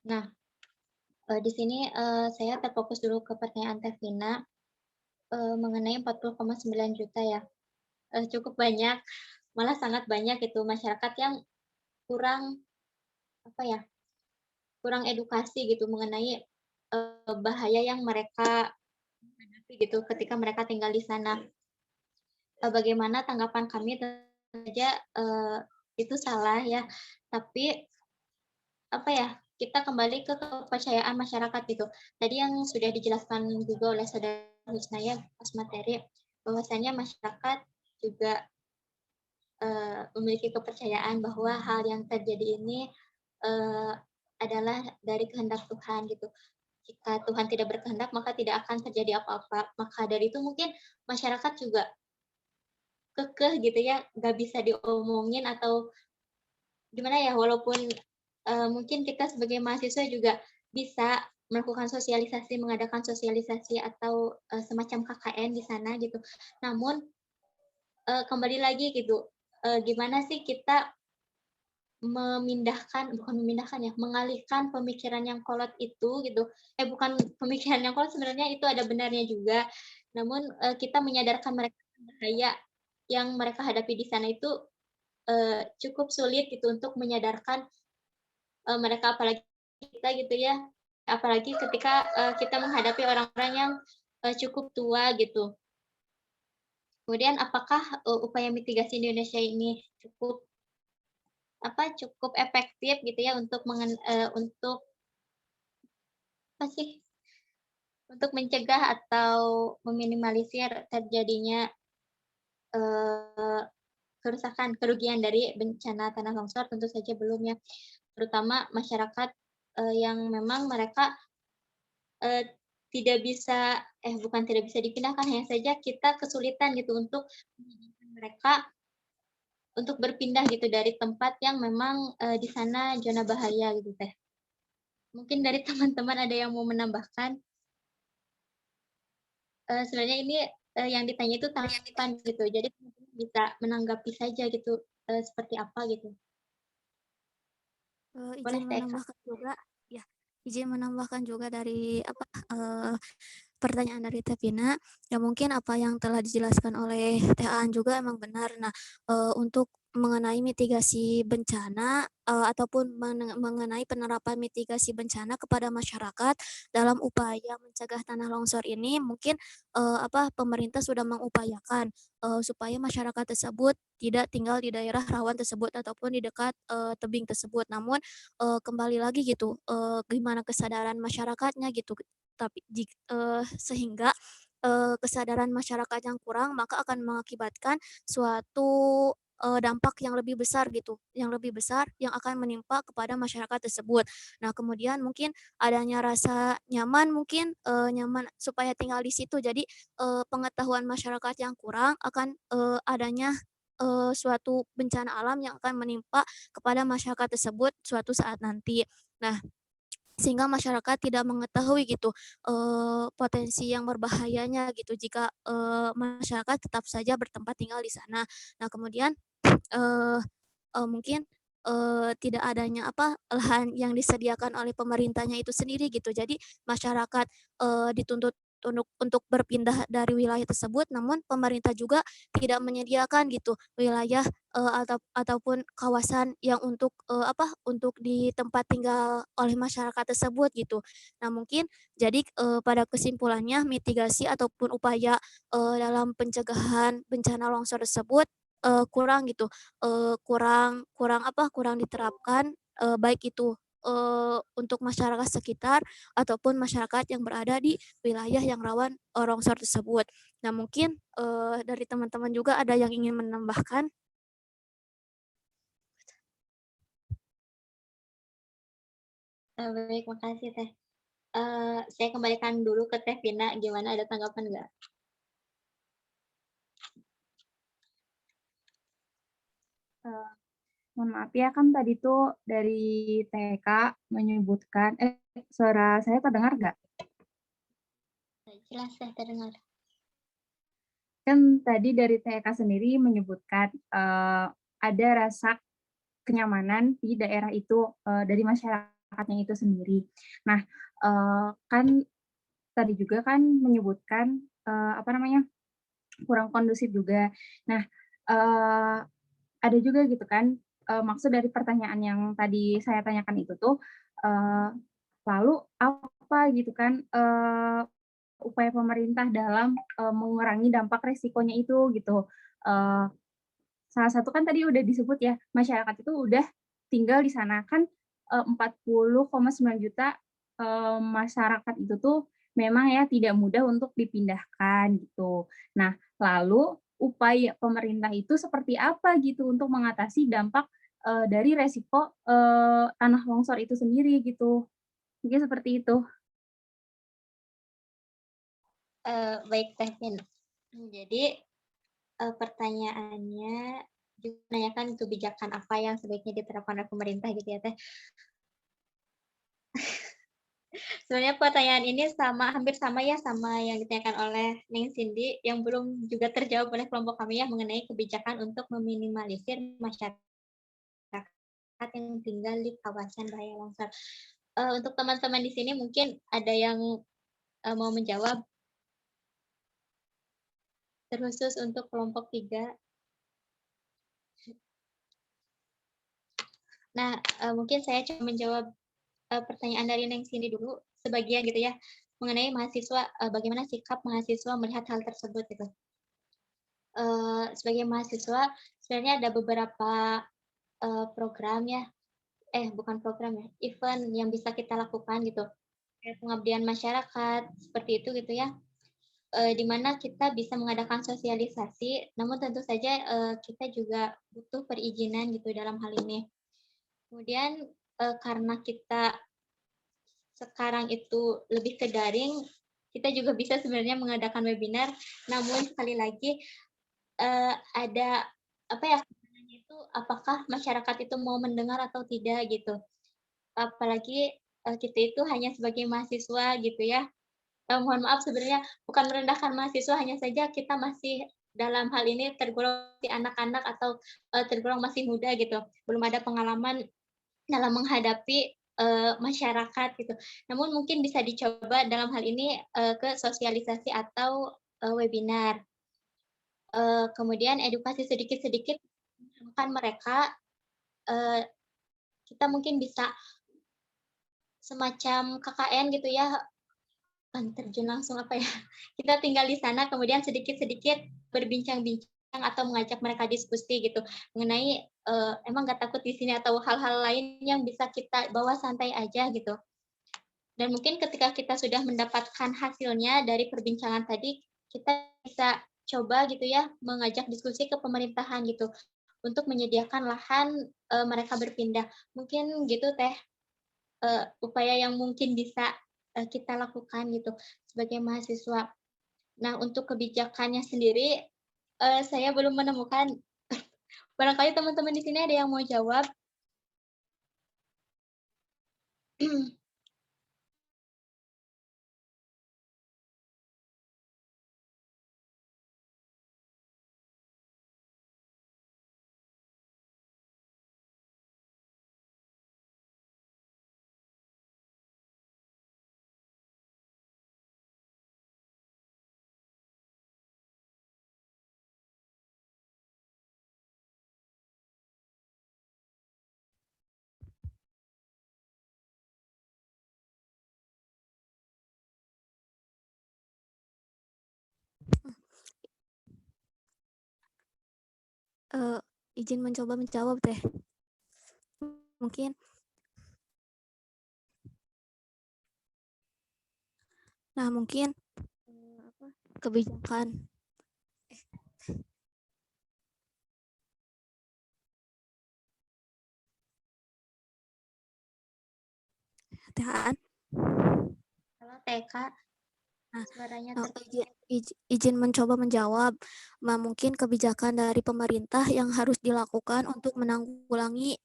Nah, di sini saya terfokus dulu ke pertanyaan Tevina mengenai 40,9 juta ya. Cukup banyak, malah sangat banyak itu masyarakat yang kurang kurang edukasi gitu mengenai bahaya yang mereka hadapi gitu ketika mereka tinggal di sana. Bagaimana tanggapan kami tentu saja itu salah ya, tapi kita kembali ke kepercayaan masyarakat gitu. Tadi yang sudah dijelaskan juga oleh Saudara Husnaya pas materi, bahwasanya masyarakat juga memiliki kepercayaan bahwa hal yang terjadi ini adalah dari kehendak Tuhan gitu. Jika Tuhan tidak berkehendak, maka tidak akan terjadi apa-apa. Maka dari itu mungkin masyarakat juga kekeh gitu ya, nggak bisa diomongin atau gimana ya, walaupun mungkin kita sebagai mahasiswa juga bisa melakukan sosialisasi, mengadakan sosialisasi atau semacam KKN di sana gitu. Namun kembali lagi gitu, gimana sih kita mengalihkan pemikiran yang kolot itu gitu. Bukan pemikiran yang kolot, sebenarnya itu ada benarnya juga. Namun kita menyadarkan mereka bahaya yang mereka hadapi di sana itu cukup sulit gitu untuk menyadarkan mereka, apalagi kita gitu ya, apalagi ketika kita menghadapi orang-orang yang cukup tua gitu. Kemudian apakah upaya mitigasi di Indonesia ini cukup efektif gitu ya untuk untuk mencegah atau meminimalisir terjadinya kerugian dari bencana tanah longsor? Tentu saja belum ya, terutama masyarakat yang memang mereka bukan tidak bisa dipindahkan, hanya saja kita kesulitan gitu untuk mereka untuk berpindah gitu dari tempat yang memang di sana zona bahaya gitu Teh. Mungkin dari teman-teman ada yang mau menambahkan? Sebenarnya ini yang ditanya itu tanggapan gitu, jadi bisa menanggapi saja gitu seperti apa gitu. Boleh Izin Teh, Kak? menambahkan juga, ya, izin menambahkan juga dari pertanyaan dari Tevina, ya mungkin apa yang telah dijelaskan oleh Teh Aan juga emang benar. Nah, untuk mengenai mitigasi bencana ataupun mengenai penerapan mitigasi bencana kepada masyarakat dalam upaya mencegah tanah longsor ini, mungkin pemerintah sudah mengupayakan supaya masyarakat tersebut tidak tinggal di daerah rawan tersebut ataupun di dekat tebing tersebut. Namun kembali lagi gitu, gimana kesadaran masyarakatnya gitu. Tapi sehingga kesadaran masyarakat yang kurang maka akan mengakibatkan suatu dampak yang lebih besar gitu, yang lebih besar yang akan menimpa kepada masyarakat tersebut. Nah, kemudian mungkin adanya rasa nyaman, mungkin nyaman supaya tinggal di situ. Jadi pengetahuan masyarakat yang kurang akan adanya suatu bencana alam yang akan menimpa kepada masyarakat tersebut suatu saat nanti. Nah, sehingga masyarakat tidak mengetahui gitu potensi yang berbahayanya gitu jika masyarakat tetap saja bertempat tinggal di sana. Nah, kemudian mungkin tidak adanya lahan yang disediakan oleh pemerintahnya itu sendiri gitu. Jadi masyarakat dituntut untuk berpindah dari wilayah tersebut, namun pemerintah juga tidak menyediakan gitu wilayah ataupun kawasan yang untuk untuk di tempat tinggal oleh masyarakat tersebut gitu. Nah, mungkin jadi pada kesimpulannya mitigasi ataupun upaya dalam pencegahan bencana longsor tersebut kurang gitu, kurang diterapkan baik itu untuk masyarakat sekitar ataupun masyarakat yang berada di wilayah yang rawan longsor tersebut. Nah, mungkin dari teman-teman juga ada yang ingin menambahkan. Baik, makasih Teh. Saya kembalikan dulu ke Teh Vina, gimana, ada tanggapan nggak? Mohon maaf ya, kan tadi tuh dari TK menyebutkan, suara saya terdengar nggak? Jelas Teh, terdengar. Kan tadi dari TK sendiri menyebutkan ada rasa kenyamanan di daerah itu dari masyarakatnya itu sendiri. Nah, kan tadi juga kan menyebutkan apa namanya, kurang kondusif juga. Nah, ada juga gitu kan maksud dari pertanyaan yang tadi saya tanyakan itu tuh lalu apa gitu kan upaya pemerintah dalam mengurangi dampak resikonya itu gitu. Salah satu kan tadi udah disebut ya, masyarakat itu udah tinggal di sana kan 40,9 juta masyarakat itu tuh memang ya tidak mudah untuk dipindahkan gitu. Nah, lalu upaya pemerintah itu seperti apa gitu untuk mengatasi dampak dari resiko tanah longsor itu sendiri gitu. Mungkin seperti itu. Baik Teh Vina. Jadi pertanyaannya juga menanyakan kebijakan apa yang sebaiknya diterapkan oleh pemerintah gitu ya Teh. Sebenarnya pertanyaan ini hampir sama ya sama yang ditanyakan oleh Neng Cindy yang belum juga terjawab oleh kelompok kami ya mengenai kebijakan untuk meminimalisir masyarakat yang tinggal di kawasan bahaya longsor. Untuk teman-teman di sini mungkin ada yang mau menjawab terkhusus untuk kelompok 3. Nah, mungkin saya coba menjawab pertanyaan dari Neng Cindy dulu sebagian gitu ya mengenai mahasiswa, bagaimana sikap mahasiswa melihat hal tersebut gitu. Sebagai mahasiswa sebenarnya ada beberapa program ya, bukan program ya, event yang bisa kita lakukan gitu, kayak pengabdian masyarakat seperti itu gitu ya, di mana kita bisa mengadakan sosialisasi, namun tentu saja kita juga butuh perizinan gitu dalam hal ini. Kemudian karena kita sekarang itu lebih ke daring, kita juga bisa sebenarnya mengadakan webinar, namun sekali lagi ada apa ya, itu apakah masyarakat itu mau mendengar atau tidak gitu. Apalagi kita itu hanya sebagai mahasiswa gitu ya. Mohon maaf sebenarnya bukan merendahkan mahasiswa, hanya saja kita masih dalam hal ini tergolong anak-anak atau tergolong masih muda gitu. Belum ada pengalaman dalam menghadapi masyarakat gitu. Namun mungkin bisa dicoba dalam hal ini ke sosialisasi atau webinar. Kemudian edukasi sedikit-sedikit kan mereka, kita mungkin bisa semacam KKN gitu ya, bukan terjun langsung apa ya, kita tinggal di sana kemudian sedikit-sedikit berbincang-bincang atau mengajak mereka diskusi gitu mengenai emang nggak takut di sini atau hal-hal lain yang bisa kita bawa santai aja gitu. Dan mungkin ketika kita sudah mendapatkan hasilnya dari perbincangan tadi, kita bisa coba gitu ya mengajak diskusi ke pemerintahan gitu untuk menyediakan lahan mereka berpindah. Mungkin gitu Teh upaya yang mungkin bisa kita lakukan gitu sebagai mahasiswa. Nah, untuk kebijakannya sendiri saya belum menemukan. Barangkali teman-teman di sini ada yang mau jawab. Izin mencoba menjawab Teh. Mungkin Nah, mungkin kebijakan THAN. Halo TK, Nah, suaranya izin mencoba menjawab. Nah, mungkin kebijakan dari pemerintah yang harus dilakukan untuk menanggulangi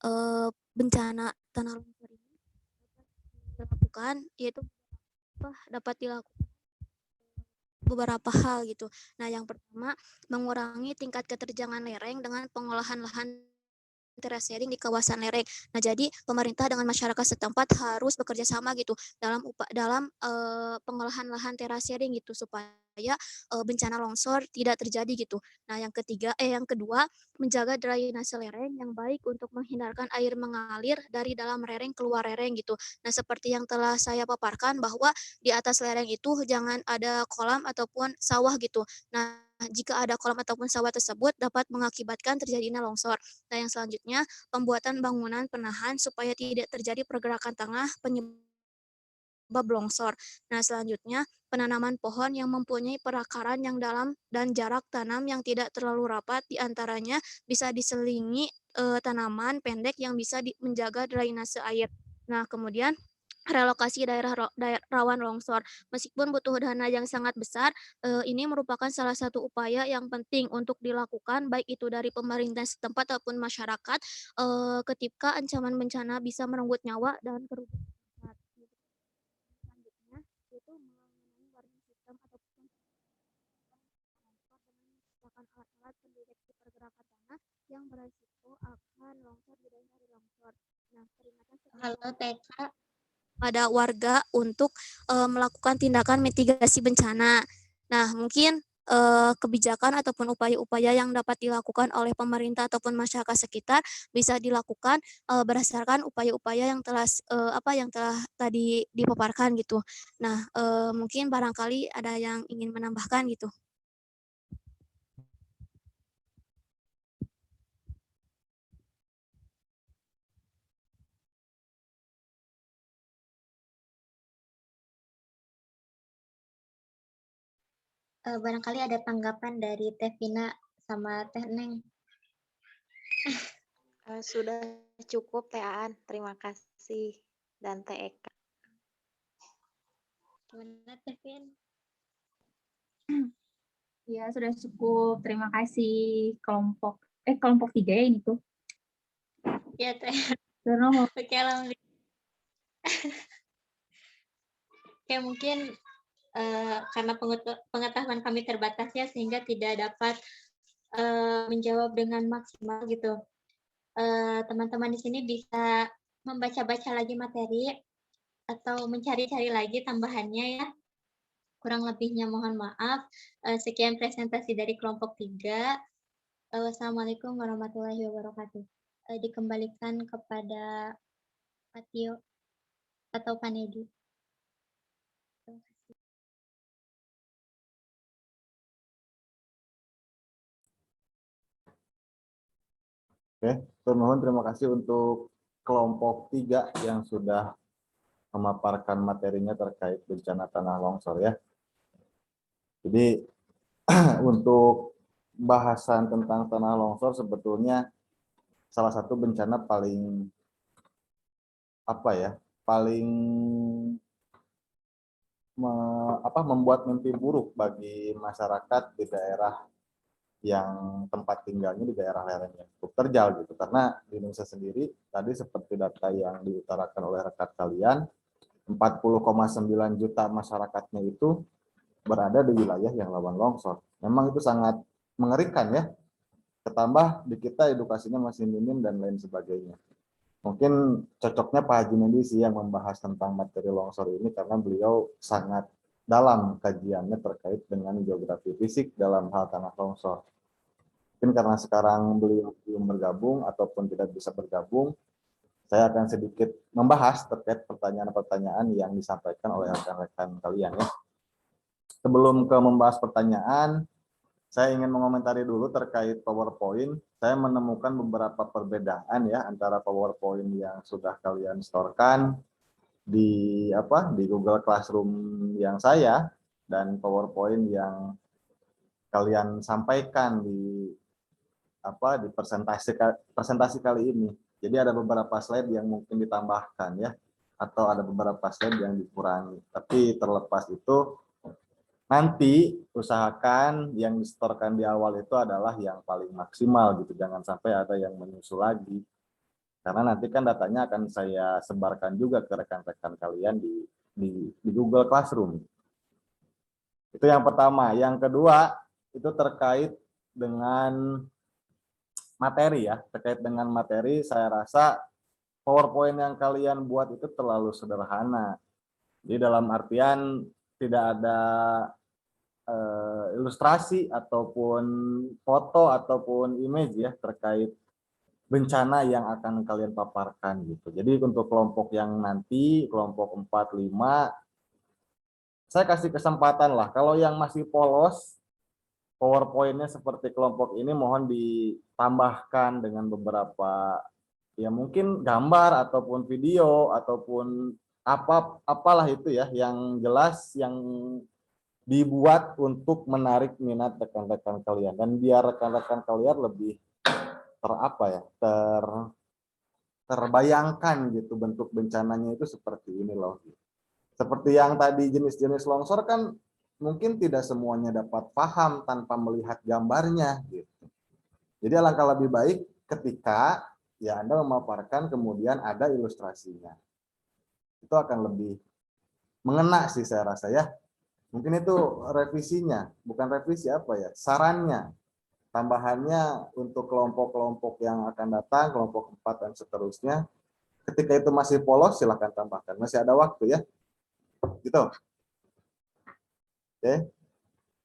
bencana tanah longsor ini dilakukan, yaitu dapat dilakukan beberapa hal gitu. Nah, yang pertama, mengurangi tingkat keterjangan lereng dengan pengolahan lahan terasering di kawasan lereng. Nah, jadi pemerintah dengan masyarakat setempat harus bekerja sama gitu dalam pengolahan lahan terasering gitu supaya bencana longsor tidak terjadi gitu. Nah, yang kedua, menjaga drainase lereng yang baik untuk menghindarkan air mengalir dari dalam lereng keluar lereng gitu. Nah, seperti yang telah saya paparkan bahwa di atas lereng itu jangan ada kolam ataupun sawah gitu. Nah, jika ada kolam ataupun sawah tersebut dapat mengakibatkan terjadinya longsor. Nah, yang selanjutnya, pembuatan bangunan penahan supaya tidak terjadi pergerakan tanah penyebab longsor. Nah, selanjutnya, penanaman pohon yang mempunyai perakaran yang dalam dan jarak tanam yang tidak terlalu rapat, diantaranya bisa diselingi tanaman pendek yang bisa menjaga drainase air. Nah, kemudian relokasi daerah rawan longsor. Meskipun butuh dana yang sangat besar, ini merupakan salah satu upaya yang penting untuk dilakukan baik itu dari pemerintah setempat ataupun masyarakat ketika ancaman bencana bisa merenggut nyawa dan kerugian. Selanjutnya, yaitu mengenai warning sistem ataupun alat-alat pendeteksi pergerakan tanah yang beresiko akan longsor di daerah longsor. Nah, terima kasih. Halo TK. Pada warga untuk melakukan tindakan mitigasi bencana. Nah, mungkin kebijakan ataupun upaya-upaya yang dapat dilakukan oleh pemerintah ataupun masyarakat sekitar bisa dilakukan berdasarkan upaya-upaya yang telah tadi dipaparkan gitu. Nah, mungkin barangkali ada yang ingin menambahkan gitu. Barangkali ada tanggapan dari Teh Vina sama Teh Neng. Sudah cukup Teh Aan, terima kasih, dan Teh Eka. Gimana Teh Vin? Ya, sudah cukup. Terima kasih kelompok 3 ya ini tuh. Ya Teh. Oke, alhamdulillah. Oke, mungkin karena pengetahuan kami terbatas ya, sehingga tidak dapat menjawab dengan maksimal gitu. Teman-teman di sini bisa membaca-baca lagi materi atau mencari-cari lagi tambahannya ya. Kurang lebihnya mohon maaf. Sekian presentasi dari kelompok 3. Wassalamualaikum warahmatullahi wabarakatuh. Dikembalikan kepada Pak Tio atau Pak Nedi. Oke, mohon terima kasih untuk kelompok 3 yang sudah memaparkan materinya terkait bencana tanah longsor ya. Jadi untuk bahasan tentang tanah longsor sebetulnya salah satu bencana paling membuat mimpi buruk bagi masyarakat di daerah yang tempat tinggalnya di daerah lereng yang cukup terjal gitu. Karena di Indonesia sendiri tadi seperti data yang diutarakan oleh rekan kalian, 40,9 juta masyarakatnya itu berada di wilayah yang rawan longsor. Memang itu sangat mengerikan ya. Ketambah di kita edukasinya masih minim dan lain sebagainya. Mungkin cocoknya Pak Haji Nedi sih yang membahas tentang materi longsor ini karena beliau sangat dalam kajiannya terkait dengan geografi fisik dalam hal tanah longsor. Mungkin karena sekarang beliau belum bergabung ataupun tidak bisa bergabung, saya akan sedikit membahas terkait pertanyaan-pertanyaan yang disampaikan oleh rekan-rekan kalian ya. Sebelum ke membahas pertanyaan, saya ingin mengomentari dulu terkait PowerPoint. Saya menemukan beberapa perbedaan ya antara PowerPoint yang sudah kalian setorkan di Google Classroom yang saya dan PowerPoint yang kalian sampaikan di presentasi kali ini. Jadi ada beberapa slide yang mungkin ditambahkan ya, atau ada beberapa slide yang dikurangi. Tapi terlepas itu, nanti usahakan yang disetorkan di awal itu adalah yang paling maksimal gitu, jangan sampai ada yang menyusul lagi. Karena nanti kan datanya akan saya sebarkan juga ke rekan-rekan kalian di Google Classroom. Itu yang pertama. Yang kedua, itu terkait dengan materi ya. Terkait dengan materi, saya rasa PowerPoint yang kalian buat itu terlalu sederhana. Jadi dalam artian tidak ada ilustrasi ataupun foto ataupun image ya terkait bencana yang akan kalian paparkan gitu. Jadi untuk kelompok yang nanti, kelompok 4-5, saya kasih kesempatan lah. Kalau yang masih polos, PowerPoint-nya seperti kelompok ini mohon ditambahkan dengan beberapa, ya mungkin gambar ataupun video ataupun apalah itu ya, yang jelas, yang dibuat untuk menarik minat rekan-rekan kalian. Dan biar rekan-rekan kalian lebih terbayangkan gitu bentuk bencananya itu seperti ini loh. Seperti yang tadi jenis-jenis longsor kan mungkin tidak semuanya dapat paham tanpa melihat gambarnya gitu. Jadi alangkah lebih baik ketika ya Anda memaparkan kemudian ada ilustrasinya. Itu akan lebih mengena sih saya rasa ya. Mungkin itu revisinya, bukan revisi sarannya. Tambahannya untuk kelompok-kelompok yang akan datang, kelompok 4 dan seterusnya, ketika itu masih polos silahkan tambahkan, masih ada waktu ya, gitu. Oke.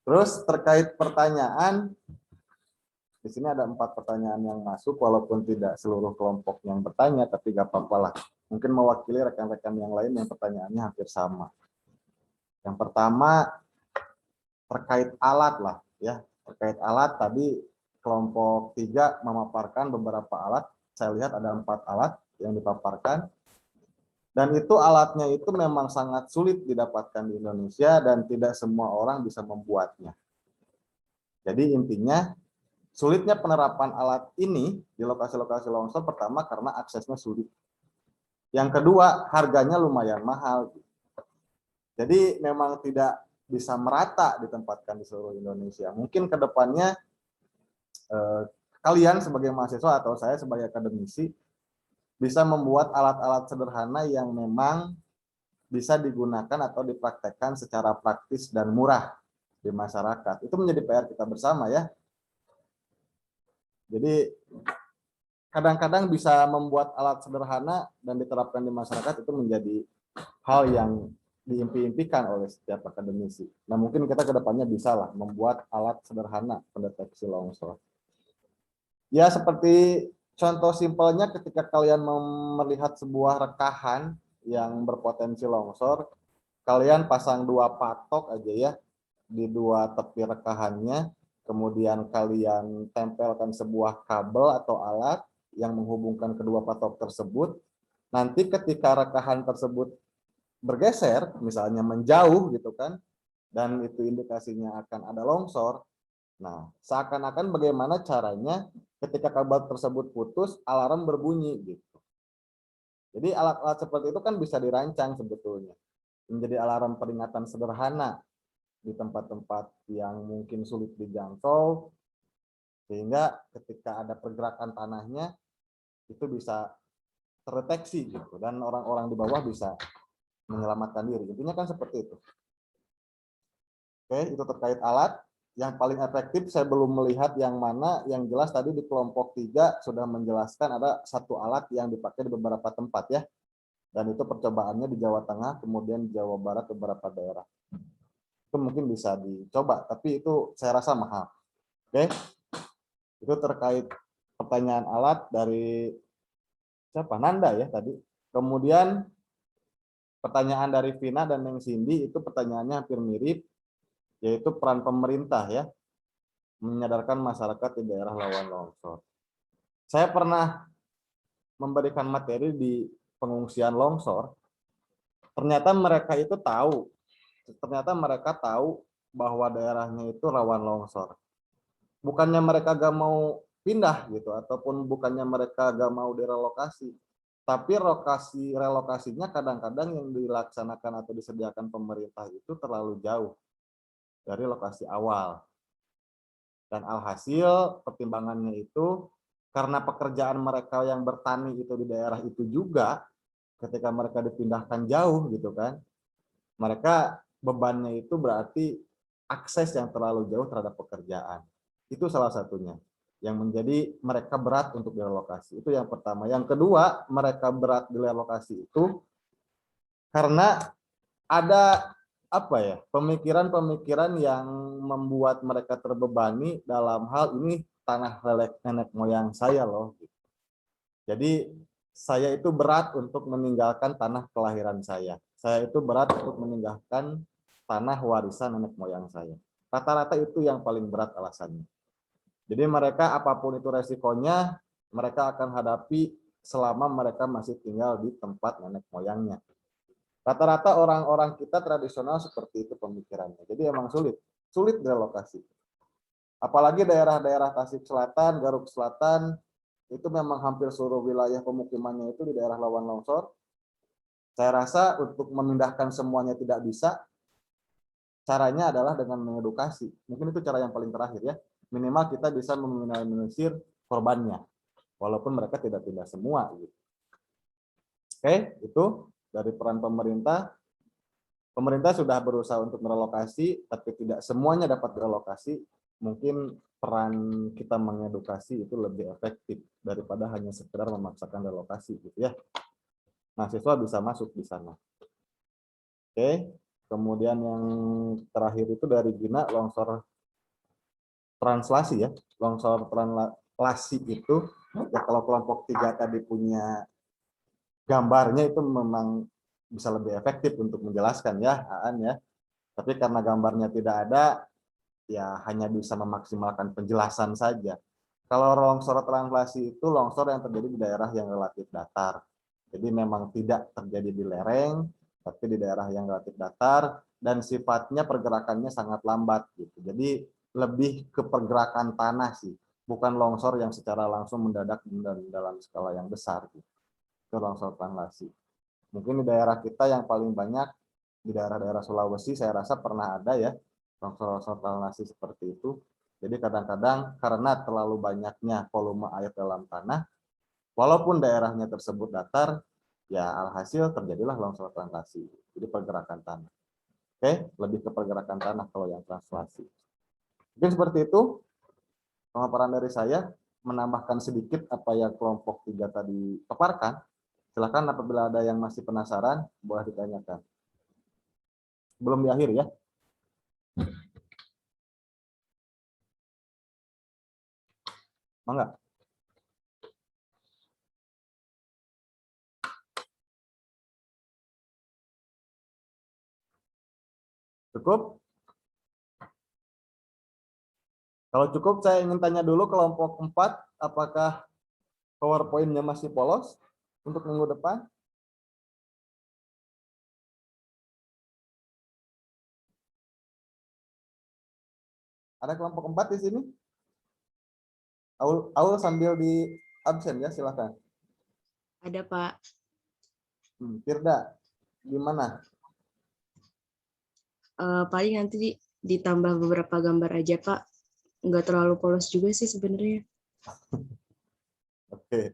Terus terkait pertanyaan, di sini ada 4 pertanyaan yang masuk, walaupun tidak seluruh kelompok yang bertanya, tapi gak apa-apa lah. Mungkin mewakili rekan-rekan yang lain yang pertanyaannya hampir sama. Yang pertama terkait alat lah ya. Terkait alat tadi kelompok 3 memaparkan beberapa alat. Saya lihat ada 4 alat yang dipaparkan. Dan itu alatnya itu memang sangat sulit didapatkan di Indonesia dan tidak semua orang bisa membuatnya. Jadi intinya sulitnya penerapan alat ini di lokasi-lokasi longsor pertama karena aksesnya sulit. Yang kedua harganya lumayan mahal. Jadi memang tidak bisa merata ditempatkan di seluruh Indonesia. Mungkin ke depannya kalian sebagai mahasiswa atau saya sebagai akademisi bisa membuat alat-alat sederhana yang memang bisa digunakan atau dipraktekkan secara praktis dan murah di masyarakat. Itu menjadi PR kita bersama ya. Jadi kadang-kadang bisa membuat alat sederhana dan diterapkan di masyarakat itu menjadi hal yang diimpi-impikan oleh setiap akademisi. Nah mungkin kita ke depannya bisa lah membuat alat sederhana pendeteksi longsor. Ya seperti contoh simpelnya ketika kalian melihat sebuah rekahan yang berpotensi longsor, kalian pasang 2 patok aja ya di 2 tepi rekahannya, kemudian kalian tempelkan sebuah kabel atau alat yang menghubungkan kedua patok tersebut. Nanti ketika rekahan tersebut bergeser, misalnya menjauh gitu kan, dan itu indikasinya akan ada longsor. Nah, seakan-akan bagaimana caranya ketika kabel tersebut putus, alarm berbunyi gitu. Jadi alat-alat seperti itu kan bisa dirancang sebetulnya menjadi alarm peringatan sederhana di tempat-tempat yang mungkin sulit dijangkau, sehingga ketika ada pergerakan tanahnya itu bisa terdeteksi gitu, dan orang-orang di bawah bisa menyelamatkan diri. Intinya kan seperti itu. Oke, itu terkait alat. Yang paling efektif saya belum melihat yang mana. Yang jelas tadi di kelompok 3 sudah menjelaskan ada 1 alat yang dipakai di beberapa tempat ya. Dan itu percobaannya di Jawa Tengah, kemudian di Jawa Barat beberapa daerah. Itu mungkin bisa dicoba, tapi itu saya rasa mahal. Oke, itu terkait pertanyaan alat dari siapa? Nanda ya tadi. Kemudian pertanyaan dari Vina dan Neng Cindy itu pertanyaannya hampir mirip, yaitu peran pemerintah ya menyadarkan masyarakat di daerah rawan longsor. Saya pernah memberikan materi di pengungsian longsor ternyata mereka tahu bahwa daerahnya itu rawan longsor. Bukannya mereka gak mau pindah gitu, ataupun bukannya mereka gak mau direlokasi, tapi relokasinya kadang-kadang yang dilaksanakan atau disediakan pemerintah itu terlalu jauh dari lokasi awal. Dan alhasil pertimbangannya itu karena pekerjaan mereka yang bertani itu di daerah itu juga, ketika mereka dipindahkan jauh gitu kan, mereka bebannya itu berarti akses yang terlalu jauh terhadap pekerjaan. Itu salah satunya yang menjadi mereka berat untuk direlokasi. Itu yang pertama. Yang kedua, mereka berat direlokasi itu karena ada pemikiran-pemikiran yang membuat mereka terbebani dalam hal ini tanah nenek moyang saya loh. Jadi saya itu berat untuk meninggalkan tanah kelahiran saya. Saya itu berat untuk meninggalkan tanah warisan nenek moyang saya. Rata-rata itu yang paling berat alasannya. Jadi mereka apapun itu resikonya, mereka akan hadapi selama mereka masih tinggal di tempat nenek moyangnya. Rata-rata orang-orang kita tradisional seperti itu pemikirannya. Jadi emang sulit direlokasi. Apalagi daerah-daerah Tasik Selatan, Garut Selatan, itu memang hampir seluruh wilayah pemukimannya itu di daerah rawan longsor. Saya rasa untuk memindahkan semuanya tidak bisa. Caranya adalah dengan mengedukasi. Mungkin itu cara yang paling terakhir ya. Minimal kita bisa meminimalisir korbannya, walaupun mereka tidak pindah semua. Gitu. Oke, itu dari peran pemerintah. Pemerintah sudah berusaha untuk merelokasi, tapi tidak semuanya dapat direlokasi. Mungkin peran kita mengedukasi itu lebih efektif daripada hanya sekedar memaksakan relokasi, gitu ya. Mahasiswa bisa masuk di sana. Oke, kemudian yang terakhir itu dari Gina, longsor translasi ya. Longsor translasi itu, ya kalau kelompok 3 tadi punya gambarnya itu memang bisa lebih efektif untuk menjelaskan ya, Aan ya. Tapi karena gambarnya tidak ada, ya hanya bisa memaksimalkan penjelasan saja. Kalau longsor translasi itu longsor yang terjadi di daerah yang relatif datar. Jadi memang tidak terjadi di lereng, tapi di daerah yang relatif datar, dan sifatnya pergerakannya sangat lambat gitu. Jadi lebih ke pergerakan tanah sih, bukan longsor yang secara langsung mendadak dalam skala yang besar gitu. Itu longsor translasi. Mungkin di daerah kita yang paling banyak di daerah-daerah Sulawesi saya rasa pernah ada ya longsor translasi seperti itu. Jadi kadang-kadang karena terlalu banyaknya volume air dalam tanah, walaupun daerahnya tersebut datar, ya alhasil terjadilah longsor translasi. Jadi pergerakan tanah. Oke, lebih ke pergerakan tanah kalau yang translasi. Mungkin seperti itu pemaparan dari saya, menambahkan sedikit apa yang kelompok 3 tadi paparkan. Silakan apabila ada yang masih penasaran, boleh ditanyakan. Belum di akhir ya. Mangga. Cukup? Kalau cukup, saya ingin tanya dulu kelompok 4, apakah PowerPoint-nya masih polos untuk minggu depan? Ada kelompok 4 di sini? Aul sambil di absen ya, silakan. Ada, Pak. Firda, gimana? Paling nanti ditambah beberapa gambar aja, Pak. Nggak terlalu polos juga sih sebenarnya. Oke.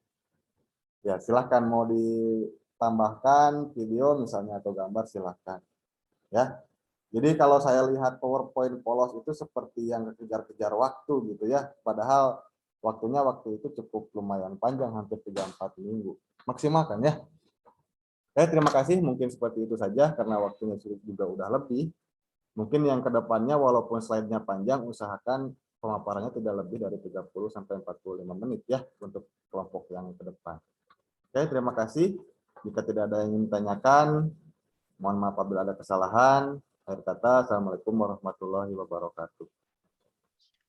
Ya, silakan mau ditambahkan video misalnya atau gambar silakan. Ya. Jadi kalau saya lihat PowerPoint polos itu seperti yang kejar-kejar waktu gitu ya. Padahal waktunya waktu itu cukup lumayan panjang, hampir 3-4 minggu. Maksimalkan ya. Terima kasih, mungkin seperti itu saja karena waktunya juga udah lebih. Mungkin yang kedepannya walaupun slide-nya panjang, usahakan pemaparannya tidak lebih dari 30-45 menit ya untuk kelompok yang ke depan. Terima kasih. Jika tidak ada yang ingin ditanyakan, mohon maaf apabila ada kesalahan. Akhir kata, Assalamualaikum warahmatullahi wabarakatuh.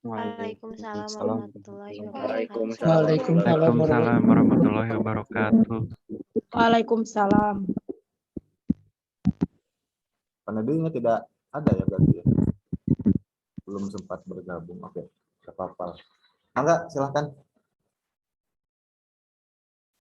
Waalaikumsalam warahmatullahi wabarakatuh. Waalaikumsalam warahmatullahi wabarakatuh. Waalaikumsalam. Panedinya tidak ada ya berarti ya? Belum sempat bergabung. Oke, nggak apa-apa. Angga, silahkan.